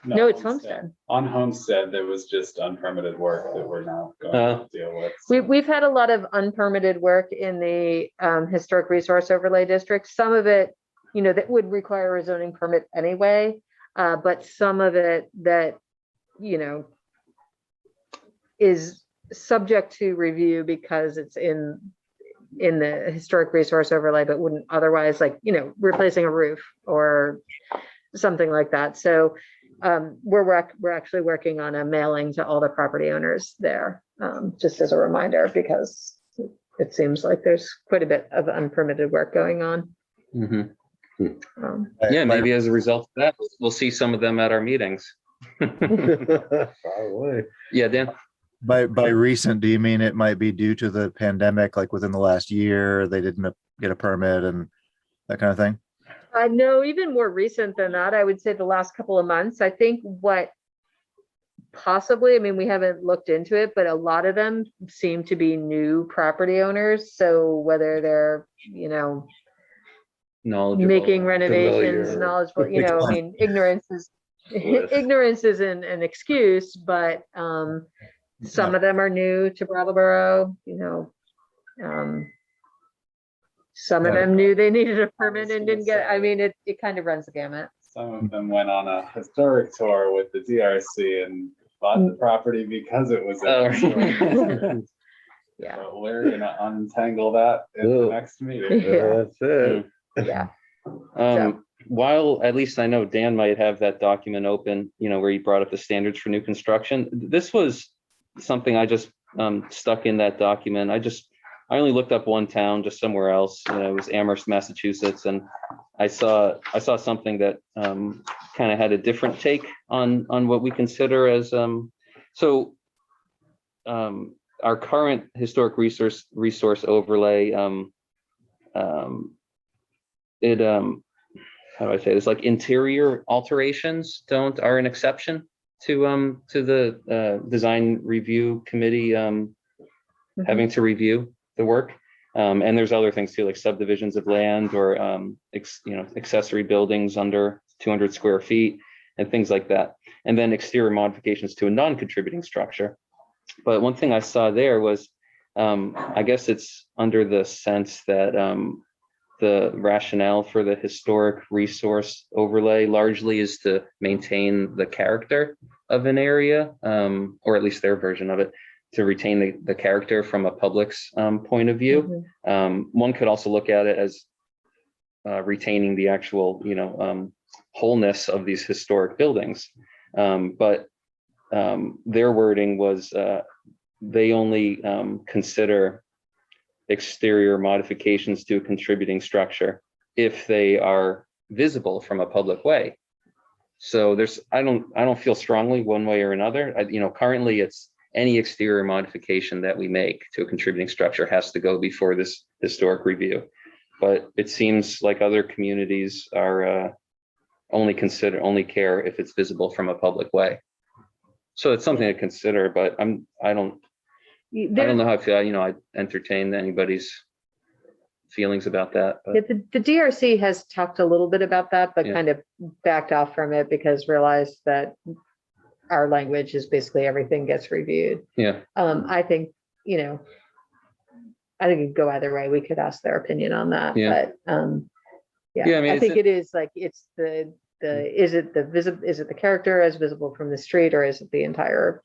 No, it's Homestead. On Homestead, there was just unpermitted work that we're now going to deal with. We've had a lot of unpermitted work in the historic resource overlay district. Some of it, that would require a zoning permit anyway, but some of it that, is subject to review because it's in the historic resource overlay, but wouldn't otherwise, like, replacing a roof or something like that. So we're actually working on a mailing to all the property owners there, just as a reminder, because it seems like there's quite a bit of unpermitted work going on. Yeah, maybe as a result of that, we'll see some of them at our meetings. Probably. Yeah, Dan. By recent, do you mean it might be due to the pandemic, like within the last year, they didn't get a permit and that kind of thing? No, even more recent than that, I would say the last couple of months. I think what possibly, I mean, we haven't looked into it, but a lot of them seem to be new property owners. So whether they're, Knowledgeable, making renovations, familiar. knowledgeable, I mean, ignorance is an excuse, but some of them are new to Brattleboro, some of them knew they needed a permit and didn't get it. I mean, it kind of runs the gamut. Some of them went on a historic tour with the DRC and bought the property because it was Yeah. So we're gonna untangle that in the next meeting. That's it. Yeah. While at least I know Dan might have that document open, where he brought up the standards for new construction. This was something I just stuck in that document. I only looked up one town, just somewhere else. It was Amherst, Massachusetts, and I saw something that kind of had a different take on what we consider as our current historic resource overlay. How do I say this? Like, interior alterations are an exception to the design review committee having to review the work. And there's other things too, like subdivisions of land or accessory buildings under 200 square feet and things like that. And then exterior modifications to a non-contributing structure. But one thing I saw there was, I guess it's under the sense that the rationale for the historic resource overlay largely is to maintain the character of an area, or at least their version of it, to retain the character from a public's point of view. One could also look at it as retaining the actual, wholeness of these historic buildings. But their wording was they only consider exterior modifications to a contributing structure if they are visible from a public way. So I don't feel strongly one way or another. Currently it's any exterior modification that we make to a contributing structure has to go before this historic review. But it seems like other communities are only care if it's visible from a public way. So it's something to consider, but I don't know how I feel, I entertain anybody's feelings about that, but The DRC has talked a little bit about that, but Yeah. kind of backed off from it because realized that our language is basically everything gets reviewed. yeah, I think, I think it could go either way. We could ask their opinion on that, Yeah. but, Yeah, I mean, I think it is like, it's is it the character as visible from the street, or is it the entire,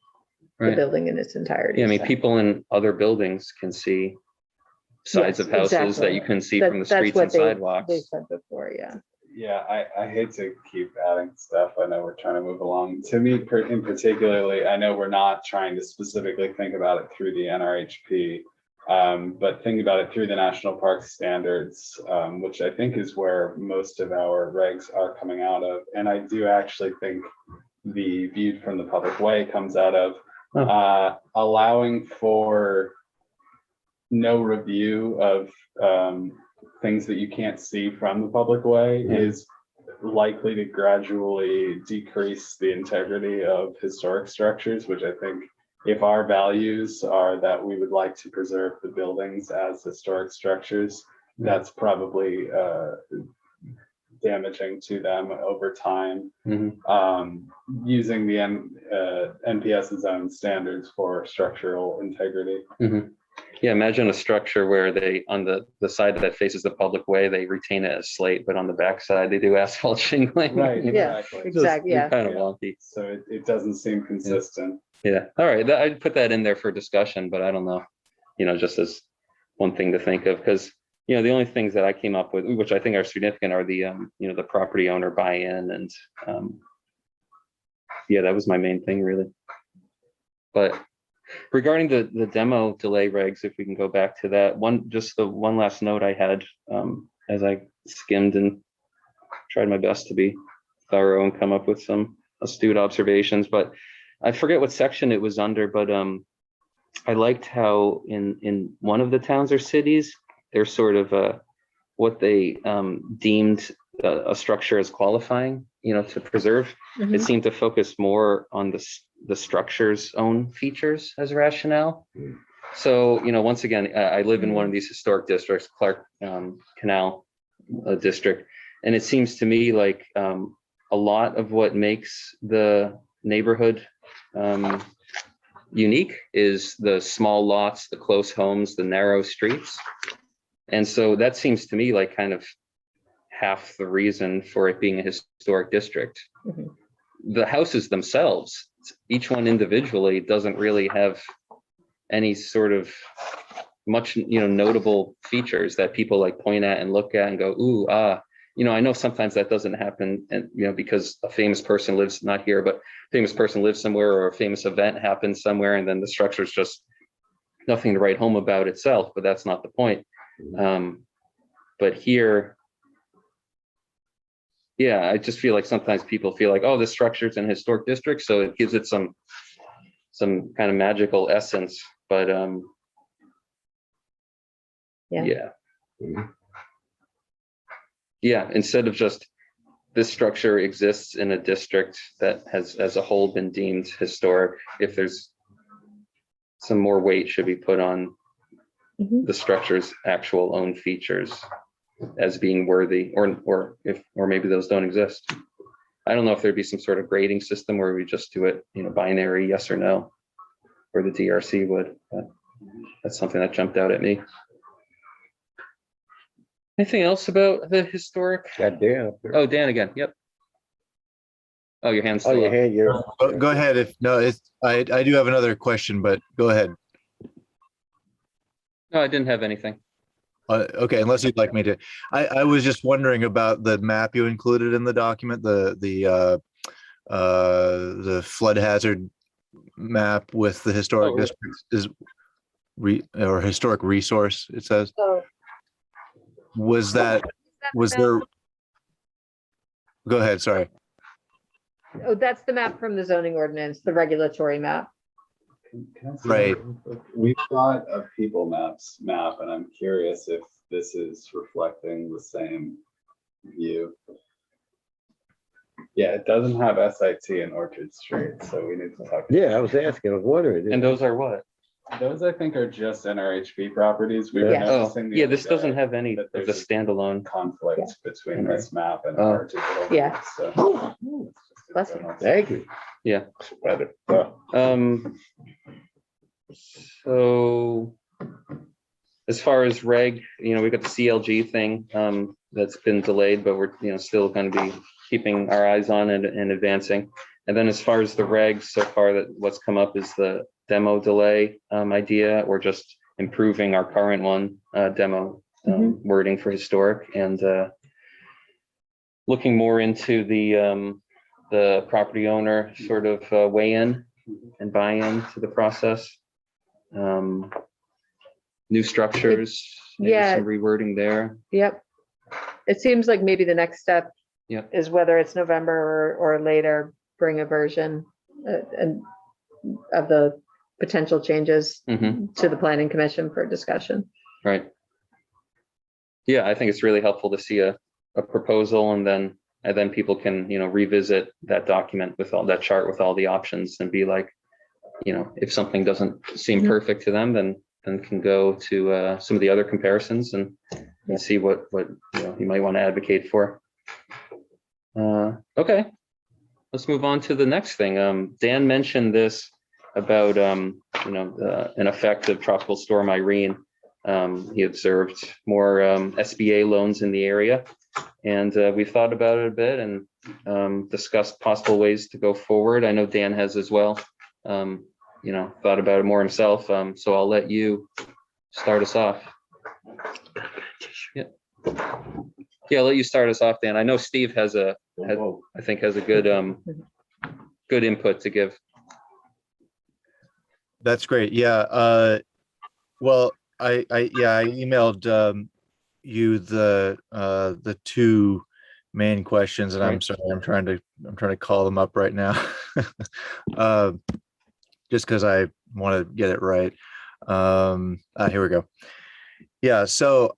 the right. building in its entirety? Yeah, I mean, So people in other buildings can see sides Yes, of houses that exactly. you couldn't see that- from the that's streets what and they sidewalks. said before, yeah. Yeah, I hate to keep adding stuff. I know we're trying to move along. To me, in particularly, I know we're not trying to specifically think about it through the NRHP, but think about it through the national park standards, which I think is where most of our regs are coming out of. And I do actually think the viewed from the public way comes out of allowing for no review of things that you can't see from the public way is likely to gradually decrease the integrity of historic structures, which I think if our values are that we would like to preserve the buildings as historic structures, that's probably damaging to them over time. Using the NPS's own standards for structural integrity. Yeah, imagine a structure where they, on the side that faces the public way, they retain it as slate, but on the back side, they do asphalt shingling. Right, Yeah, exactly. exactly, yeah. Kind of wonky. So it doesn't seem consistent. Yeah, all right, I'd put that in there for discussion, but I don't know, just as one thing to think of, because, the only things that I came up with, which I think are significant, are the, the property owner buy-in, and yeah, that was my main thing, really. But regarding the demo delay regs, if we can go back to that just the one last note I had, as I skimmed and tried my best to be thorough and come up with some astute observations, but I forget what section it was under, but I liked how in one of the towns or cities, there's sort of what they deemed a structure as qualifying, to preserve. It seemed to focus more on the structure's own features as rationale. So, once again, I live in one of these historic districts, Clark Canal District, and it seems to me like a lot of what makes the neighborhood unique is the small lots, the close homes, the narrow streets. And so that seems to me like kind of half the reason for it being a historic district. The houses themselves, each one individually, doesn't really have any sort of much, notable features that people like point at and look at and go, ooh, I know sometimes that doesn't happen, and because a famous person lives not here, but a famous person lives somewhere, or a famous event happens somewhere, and then the structure's just nothing to write home about itself. But that's not the point. But here, yeah, I just feel like sometimes people feel like, oh, this structure's in a historic district, so it gives it some kind of magical essence. But yeah, instead of just this structure exists in a district that has as a whole been deemed historic, if there's some more weight should be put on the structure's actual own features as being worthy, or maybe those don't exist. I don't know if there'd be some sort of grading system where we just do it, binary, yes or no, or the DRC would, but that's something that jumped out at me. Anything else about the historic? God damn. Oh, Dan again. Yep. Oh, your hand's Oh, still your up. hand, you're. Go ahead. If no, I do have another question, but go ahead. No, I didn't have anything. Okay, unless you'd like me to. I was just wondering about the map you included in the document, the flood hazard map with the historic districts or historic resource, it says. Was there? Go ahead, sorry. Oh, that's the map from the zoning ordinance, the regulatory map. Can I see Right. that real quick? We've got a people map, and I'm curious if this is reflecting the same view. Yeah, it doesn't have SIT in Orchard Street, so we need to talk. Yeah, I was asking, I was wondering. And those are what? Those, I think, are just NRHB properties. We were Yeah. Oh, noticing the yeah, other this doesn't day have any that of the there's a standalone. conflict between Okay. this map and Oh. our digital. Yeah. reads, so it's just a Bless you. general- Thank you. Yeah. Rather, So as far as reg, we got the CLG thing, that's been delayed, but we're, still going to be keeping our eyes on it and advancing. And then as far as the regs, so far that what's come up is the demo delay idea, or just improving our current one, demo wording for historic, and looking more into the property owner sort of weigh in and buy in to the process. New structures, maybe Yeah. some rewording there. Yep. It seems like maybe the next step Yep. is, whether it's November or later, bring a version and of the potential changes Mhm. to the planning commission for discussion. Right. Yeah, I think it's really helpful to see a proposal, and then people can, revisit that document with all that chart with all the options, and be like, if something doesn't seem Mhm. perfect to them, then can go to some of the other comparisons and see what you might want to advocate for. Okay, let's move on to the next thing. Dan mentioned this about an effect of Tropical Storm Irene. He observed more SBA loans in the area, and we've thought about it a bit and discussed possible ways to go forward. I know Dan has as well. Thought about it more himself. So I'll let you start us off. Yeah, I'll let you start us off, Dan. I know Steve has a good input to give. That's great. Yeah. Well, I emailed you the two main questions, and I'm Right. sorry, I'm trying to call them up right now. Just because I want to get it right. Here we go. Yeah, so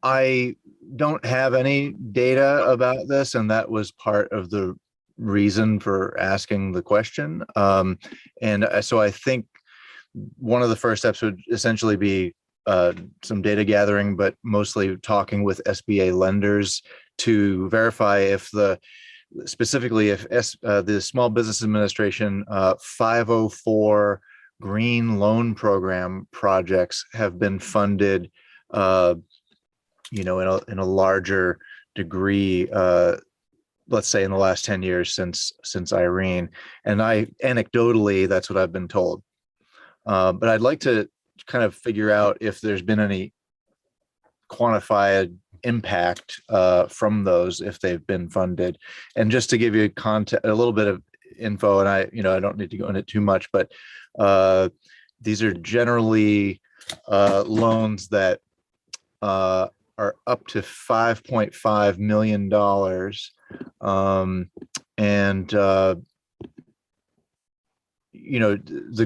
I don't have any data about this, and that was part of the reason for asking the question. So I think one of the first steps would essentially be some data gathering, but mostly talking with SBA lenders to verify if specifically if the Small Business Administration 504 Green Loan Program projects have been funded, in a larger degree, let's say in the last 10 years since Irene. And anecdotally, that's what I've been told. But I'd like to kind of figure out if there's been any quantified impact from those, if they've been funded. And just to give you a little bit of info, and I don't need to go into too much, but these are generally loans that are up to $5.5 million. The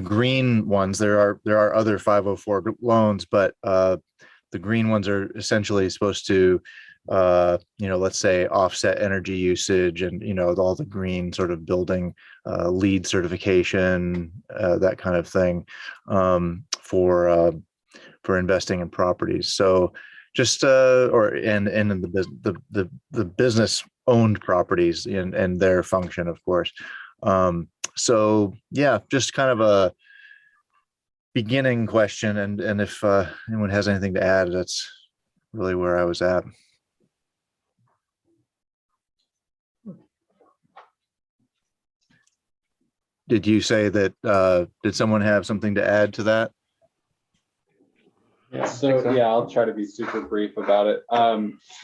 green ones, there are other 504 loans, but the green ones are essentially supposed to, let's say, offset energy usage and, all the green sort of building LEED certification, that kind of thing, for investing in properties. So just and in the business owned properties and their function, of course. So yeah, just kind of a beginning question, and if anyone has anything to add, that's really where I was at. Did you say that did someone have something to add to that? So yeah, I'll try to be super brief about it.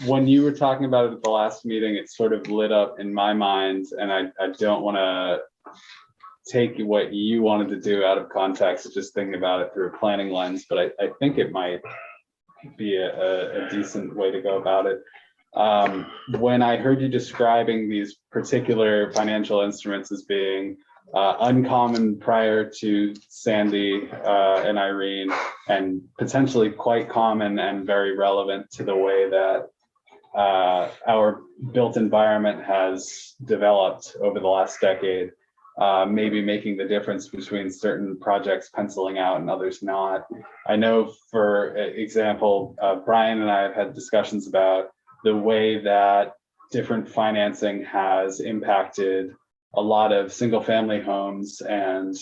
When you were talking about it at the last meeting, it sort of lit up in my mind, and I don't want to take what you wanted to do out of context, just thinking about it through a planning lens, but I think it might be a decent way to go about it. When I heard you describing these particular financial instruments as being uncommon prior to Sandy and Irene, and potentially quite common and very relevant to the way that our built environment has developed over the last decade, maybe making the difference between certain projects penciling out and others not. I know, for example, Brian and I have had discussions about the way that different financing has impacted a lot of single family homes and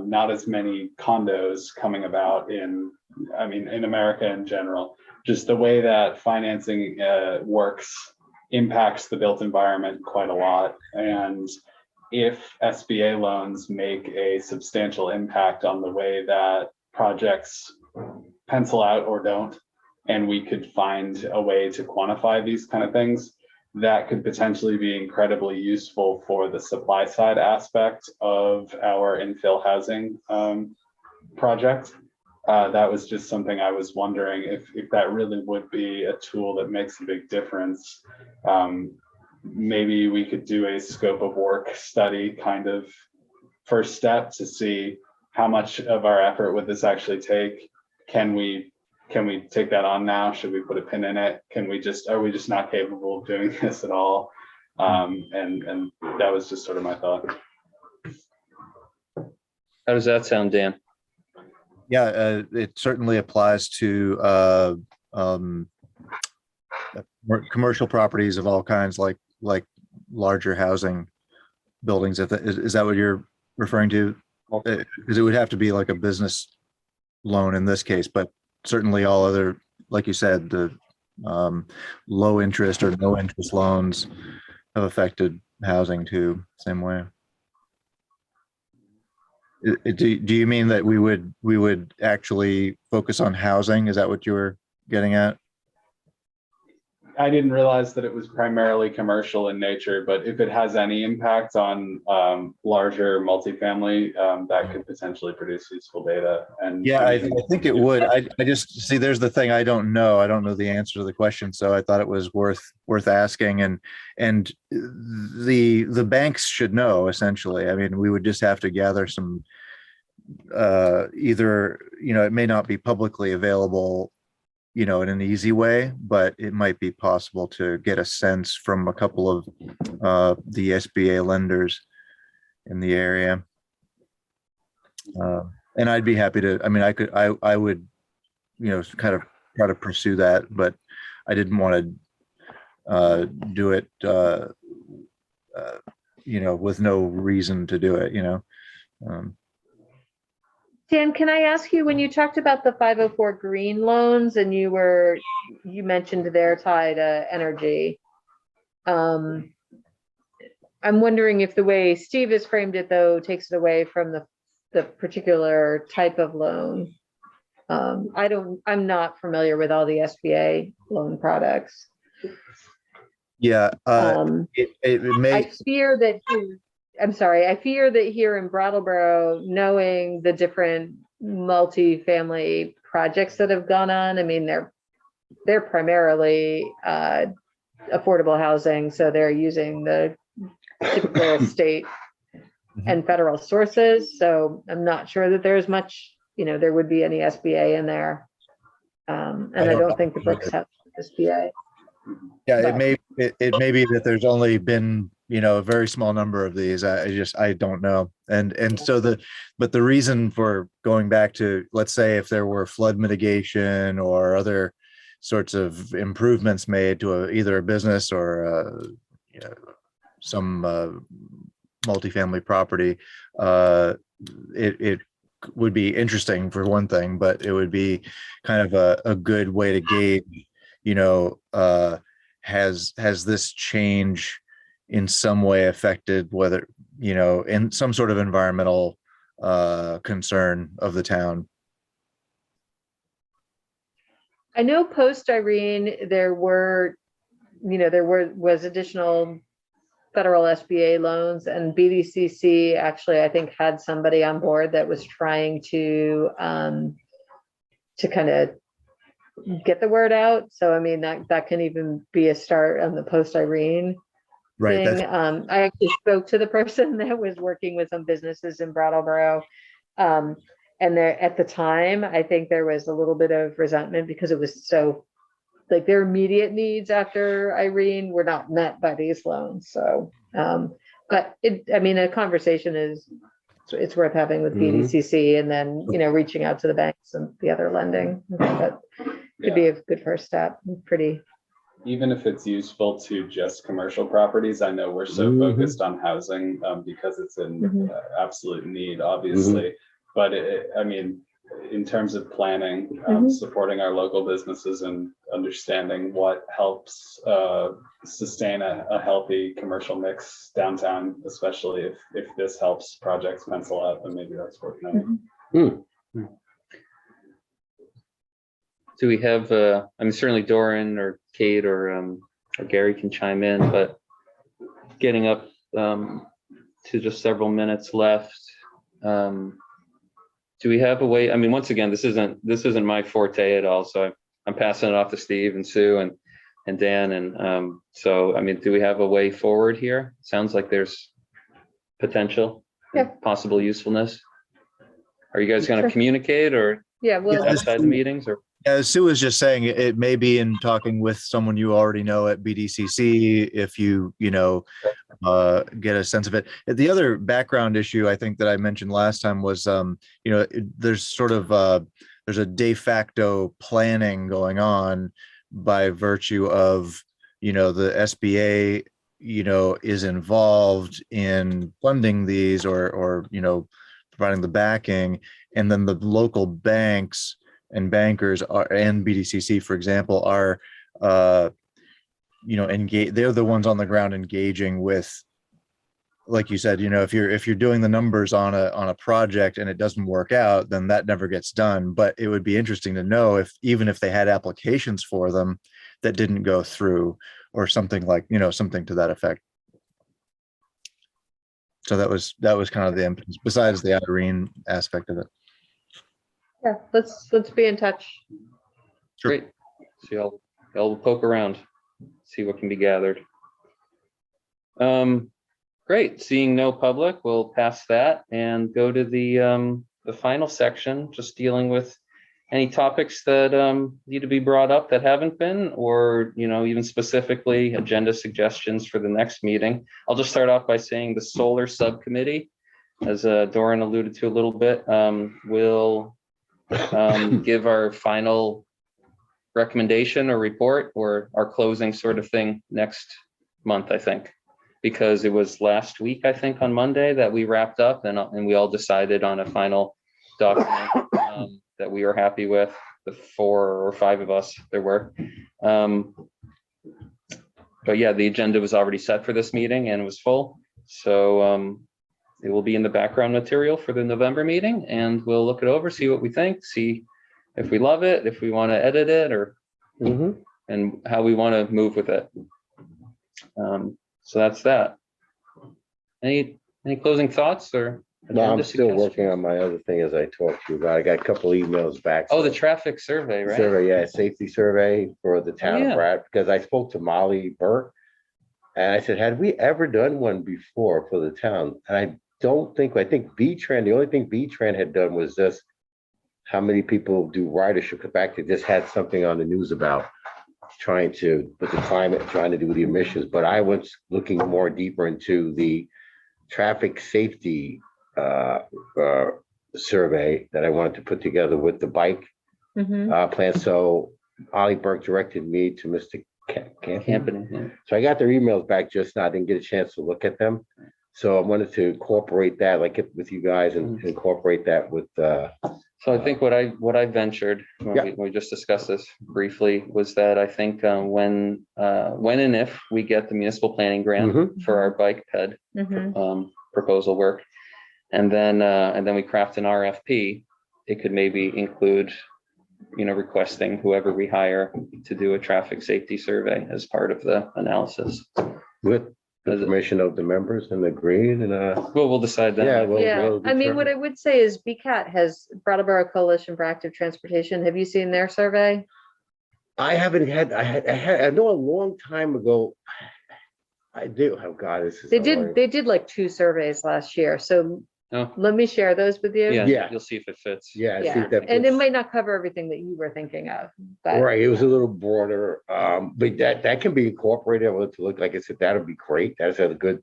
not as many condos coming about in America in general. Just the way that financing works impacts the built environment quite a lot. And if SBA loans make a substantial impact on the way that projects pencil out or don't, and we could find a way to quantify these kind of things, that could potentially be incredibly useful for the supply side aspect of our infill housing project. That was just something I was wondering if that really would be a tool that makes a big difference. Maybe we could do a scope of work study kind of first step to see how much of our effort would this actually take. Can we take that on now? Should we put a pin in it? Are we just not capable of doing this at all? And that was just sort of my thought. How does that sound, Dan? Yeah, it certainly applies to commercial properties of all kinds, like larger housing buildings. Is that what you're referring to? Because it would have to be like a business loan in this case, but certainly all other, like you said, the low interest or no interest loans have affected housing too, same way. Do you mean that we would actually focus on housing? Is that what you were getting at? I didn't realize that it was primarily commercial in nature, but if it has any impact on larger multifamily, that could potentially produce useful data. And yeah, I think it would. I just see, there's the thing, I don't know the answer to the question, so I thought it was worth asking. And the banks should know, essentially. I mean, we would just have to gather some either, it may not be publicly available in an easy way, but it might be possible to get a sense from a couple of the SBA lenders in the area. And I'd be happy to, I would, kind of try to pursue that, but I didn't want to do it, with no reason to do it, Dan, can I ask you, when you talked about the 504 green loans and you mentioned they're tied to energy. I'm wondering if the way Steve has framed it, though, takes it away from the particular type of loan. I'm not familiar with all the SBA loan products. Yeah, it may. I fear that here in Brattleboro, knowing the different multi-family projects that have gone on, they're primarily affordable housing, so they're using the typical state and federal sources. So I'm not sure that there's much, there would be any SBA in there. And I don't think the books have SBA. Yeah, it may be that there's only been, a very small number of these. I don't know. And so but the reason for going back to, let's say, if there were flood mitigation or other sorts of improvements made to either a business or some multifamily property, it would be interesting for one thing, but it would be kind of a good way to gauge, has this change in some way affected whether, in some sort of environmental concern of the town. I know post Irene, there was additional federal SBA loans, and BDCC actually, I think, had somebody on board that was trying to kind of get the word out. So, that can even be a start on the post Irene thing. I actually spoke to the person that was working with some businesses in Brattleboro. And there, at the time, I think there was a little bit of resentment because it was so like their immediate needs after Irene were not met by these loans. So, but I mean, a conversation it's worth having with Mhm. BDCC, and then, reaching out to the banks and the other lending. I think that could be a good first step. Pretty. Even if it's useful to just commercial properties, I know we're so Mhm. focused on housing because it's an Mhm. absolute need, obviously. But I mean, in terms of planning, Mhm. supporting our local businesses and understanding what helps sustain a healthy commercial mix downtown, especially if this helps projects pencil out, then maybe that's worth noting. Do we have, I mean, certainly Doran or Kate or Gary can chime in, but getting up to just several minutes left. Do we have a way, I mean, once again, this isn't my forte at all, so I'm passing it off to Steve and Sue and Dan, and so, I mean, do we have a way forward here? Sounds like there's potential, possible usefulness. Are you guys going to Sure. communicate or Well, outside the meetings, or? Sue was just saying it may be in talking with someone you already know at BDCC, if you get a sense of it. The other background issue I think that I mentioned last time was, there's sort of there's a de facto planning going on by virtue of, the SBA, is involved in funding these or providing the backing, and then the local banks and bankers and BDCC, for example, are engage. They're the ones on the ground engaging with, like you said, if you're doing the numbers on a project and it doesn't work out, then that never gets done. But it would be interesting to know if even if they had applications for them that didn't go through, or something like something to that effect. So that was kind of the impetus, besides the Irene aspect of it. yeah, let's be in touch. Sure. Great. So y'all poke around, see what can be gathered. Great. Seeing no public, we'll pass that and go to the final section, just dealing with any topics that need to be brought up that haven't been, or even specifically agenda suggestions for the next meeting. I'll just start off by saying the solar subcommittee, as Doran alluded to a little bit, will give our final recommendation or report or our closing sort of thing next month, I think, because it was last week, I think on Monday, that we wrapped up and we all decided on a final document that we were happy with, the 4 or 5 of us there were. But yeah, the agenda was already set for this meeting and it was full. So it will be in the background material for the November meeting, and we'll look it over, see what we think, see if we love it, if we want to edit it, or and how we want to move with it. So that's that. Any closing thoughts or? No, I'm agenda still working suggestions? on my other thing as I talked to you about. I got a couple emails back. Oh, the so- traffic survey, right? Survey, yeah, safety survey for the town yeah. of Brad, because I spoke to Molly Burke. And I said, had we ever done one before for the town? And I think B-Tran, the only thing B-Tran had done was just how many people do ridership. In fact, they just had something on the news about trying to, with the climate, trying to do the emissions. But I was looking more deeper into the traffic safety survey that I wanted to put together with the bike plan. So Ollie Burke directed me to Mr. Camping, yeah. So I got their emails back just now. I didn't get a chance to look at them. So I wanted to incorporate that, like with you guys, and incorporate that with. So I think what I ventured when we just discussed this briefly was that I think when and if we get the municipal planning grant for our bike ped proposal work, and then we craft an RFP, it could maybe include requesting whoever we hire to do a traffic safety survey as part of the analysis. With the permission of the members and agreed, and well, we'll decide that. yeah, Yeah, I mean, what I would say is BCAT has Brattleboro Coalition for Active Transportation. Have you seen their survey? I haven't had. I know a long time ago. I do. Oh God, this is. They did like 2 surveys last year. So Oh, Let me share those with you. yeah, Yeah. you'll see if it fits. Yeah, I Yeah, think that. and it fits. might not cover everything that you were thinking of, but Right, it was a little broader, but that can be incorporated, I want it to look like I said, that'd be great, that's a good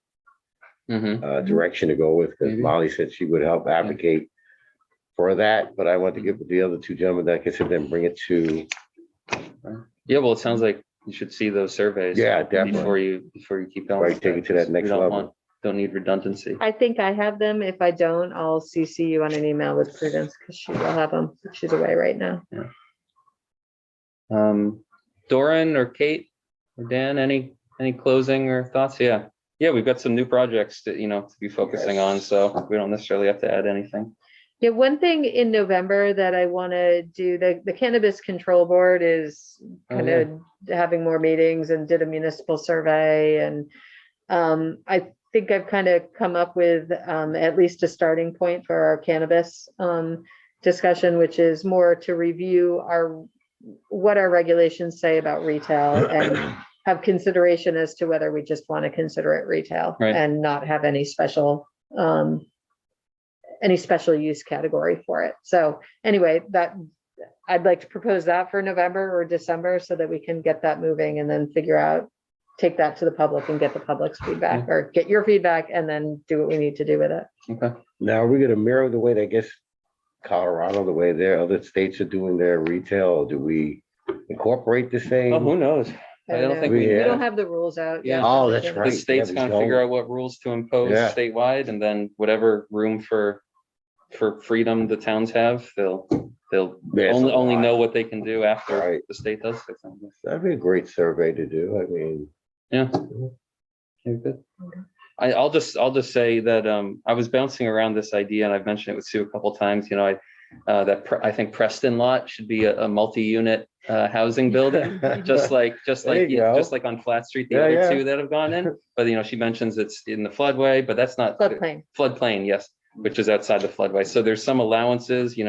Mm-hmm. direction to go with, because Maybe. Molly said she would help advocate for that, but I want to get with the other two gentlemen, that I said, then bring it to, Yeah, well, it sounds like you should see those surveys. yeah, definitely. Before you keep going. Right, with take it to that 'cause we next don't level. Don't need redundancy. I think I have them. If I don't, I'll CC you on an email with Prudence because she will have them. She's away right now. Doran or Kate or Dan, any closing or thoughts? Yeah. Yeah, we've got some new projects that, to be focusing on, so we don't necessarily have to add anything. Yeah, one thing in November that I want to do, the Cannabis Control Board is kind of having more meetings and did a municipal survey. And I think I've kind of come up with at least a starting point for our cannabis discussion, which is more to review what our regulations say about retail and have consideration as to whether we just want to consider it retail Right. and not have any special use category for it. So anyway, that I'd like to propose that for November or December so that we can get that moving and then figure out, take that to the public and get the public's feedback or get your feedback and then do what we need to do with it. Okay. now are we gonna mirror the way that, I guess, Colorado, the way their other states are doing their retail, or do we incorporate the same? Oh, who knows? I don't know. think we we don't have. have the rules out yet. Oh, that's The right. state's Yeah, we gonna don't. figure out what rules to impose Yeah. statewide, and then whatever room for freedom the towns have, they'll There's a only lot. know what they can do after Right. the state does it. That'd be a great survey to do, I mean. Yeah. Okay, good. I'll just say that I was bouncing around this idea, and I've mentioned it with Sue a couple times. I think Preston lot should be a multi-unit housing building, just like There you go. on Flat Street, the Yeah, other yeah. two that have gone in. But she mentions it's in the floodway, but that's not Floodplain. yes, which is outside the floodway. So there's some allowances, in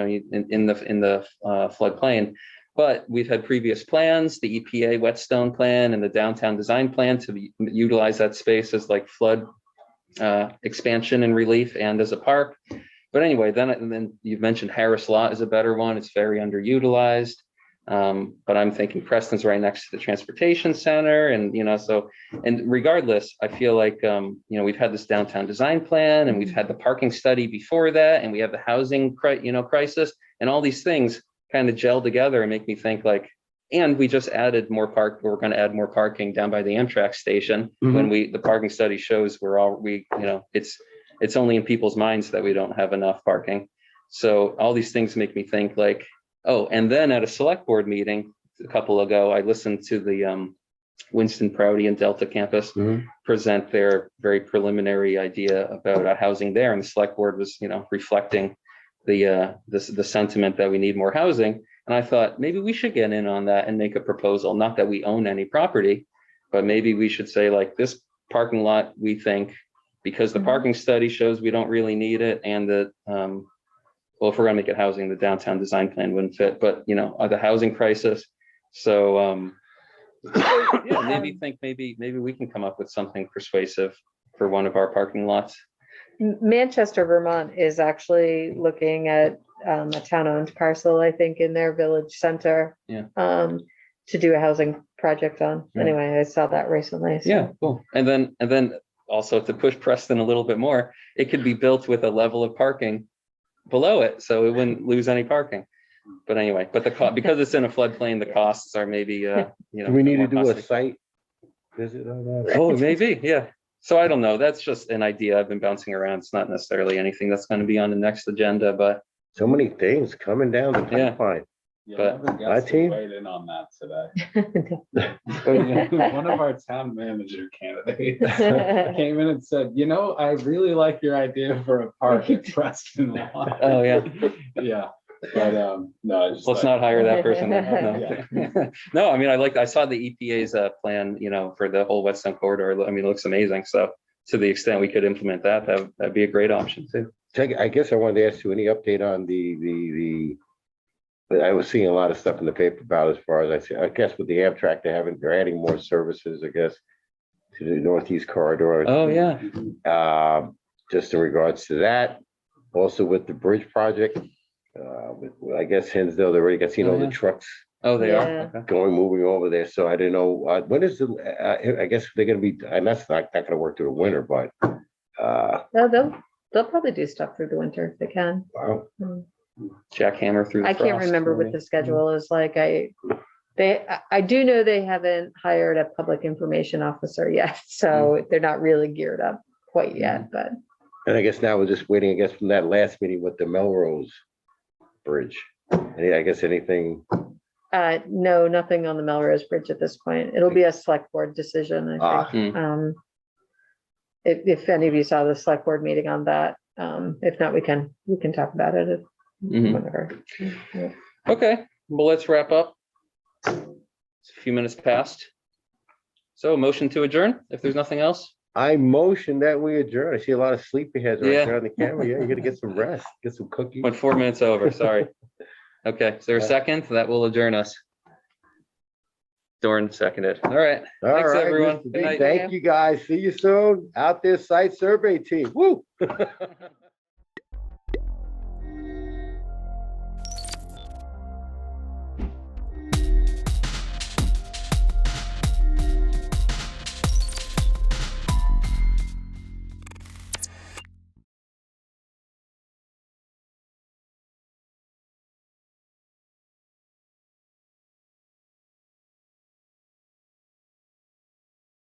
the floodplain. But we've had previous plans, the EPA whetstone plan and the downtown design plan to utilize that space as like flood expansion and relief and as a park. But anyway, then you've mentioned Harris Lot is a better one. It's very underutilized. But I'm thinking Preston's right next to the transportation center. And, and regardless, I feel like, we've had this downtown design plan and we've had the parking study before that. And we have the housing, crisis, and all these things kind of gel together and make me think like, and we just added more we're going to add more parking down by the Amtrak station. When the parking study shows it's only in people's minds that we don't have enough parking. So all these things make me think like, oh, and then at a select board meeting a couple ago, I listened to the Winston Prouty and Delta campus present their very preliminary idea about housing there. And the select board was, reflecting the sentiment that we need more housing. And I thought maybe we should get in on that and make a proposal, not that we own any property, but maybe we should say like this parking lot, we think, because the parking study shows we don't really need it. And that, well, if we're gonna make it housing, the downtown design plan wouldn't fit, but the housing crisis. So yeah, maybe we can come up with something persuasive for one of our parking lots. Manchester, Vermont is actually looking at a town-owned parcel, I think, in their village center. Yeah. To do a housing project on. Yeah. Anyway, I saw that recently. So. Yeah, cool. And then also to push Preston a little bit more, it could be built with a level of parking below it, so it wouldn't lose any parking. But anyway, because it's in a floodplain, the costs are maybe Do we need to do more a costly. site visit on that? Oh, maybe, yeah. So I don't know. That's just an idea I've been bouncing around. It's not necessarily anything that's going to be on the next agenda, but So many things coming down the Yeah. pipeline. But I team- weighed in on that today. One of our town manager candidates came in and said, I really like your idea for a park at Preston Lawn. Oh, yeah. Yeah. But no, I just let's not hire that person. No. No, I mean, I saw the EPA's plan, for the whole Western corridor. I mean, it looks amazing. So to the extent we could implement that'd be a great option too. So I guess I wanted to ask you any update on I was seeing a lot of stuff in the paper about as far as I guess with the Amtrak, they're adding more services, I guess, to the Northeast corridor. Oh, yeah. Just in regards to that, Also with the bridge project, I guess Hinsdale, they already got, you Oh, know, the yeah. trucks Oh, they are? Yeah. Okay. moving over there. So I didn't know, when is the, I guess they're gonna be, and that's not gonna work through the winter, but, No, they'll probably do stuff through the winter if they can. wow. Mm. Jackhammer through the I can't frost, remember what maybe. the schedule is like. I do know they haven't hired a public information officer yet, so they're not really geared up quite yet, but. And I guess now we're just waiting, I guess, from that last meeting with the Melrose Bridge. I guess anything, No, nothing on the Melrose Bridge at this point. It'll be a select board decision, I think. If any of you saw the select board meeting on that, if not, we can talk about it Mhm. whenever. Yeah. Okay, well, let's wrap up. It's a few minutes past. So motion to adjourn, if there's nothing else. I motion that we adjourn. I see a lot of sleepyheads right Yeah. there on the camera. Yeah, you gotta get some rest, get some cookies. Went 4 minutes over, sorry. Okay, is there a second? That will adjourn us. Dorn seconded. All right. All Thanks, right, everyone. Mr. Good D, night. Thank you, guys. See you soon. Out there, site survey team. Woo.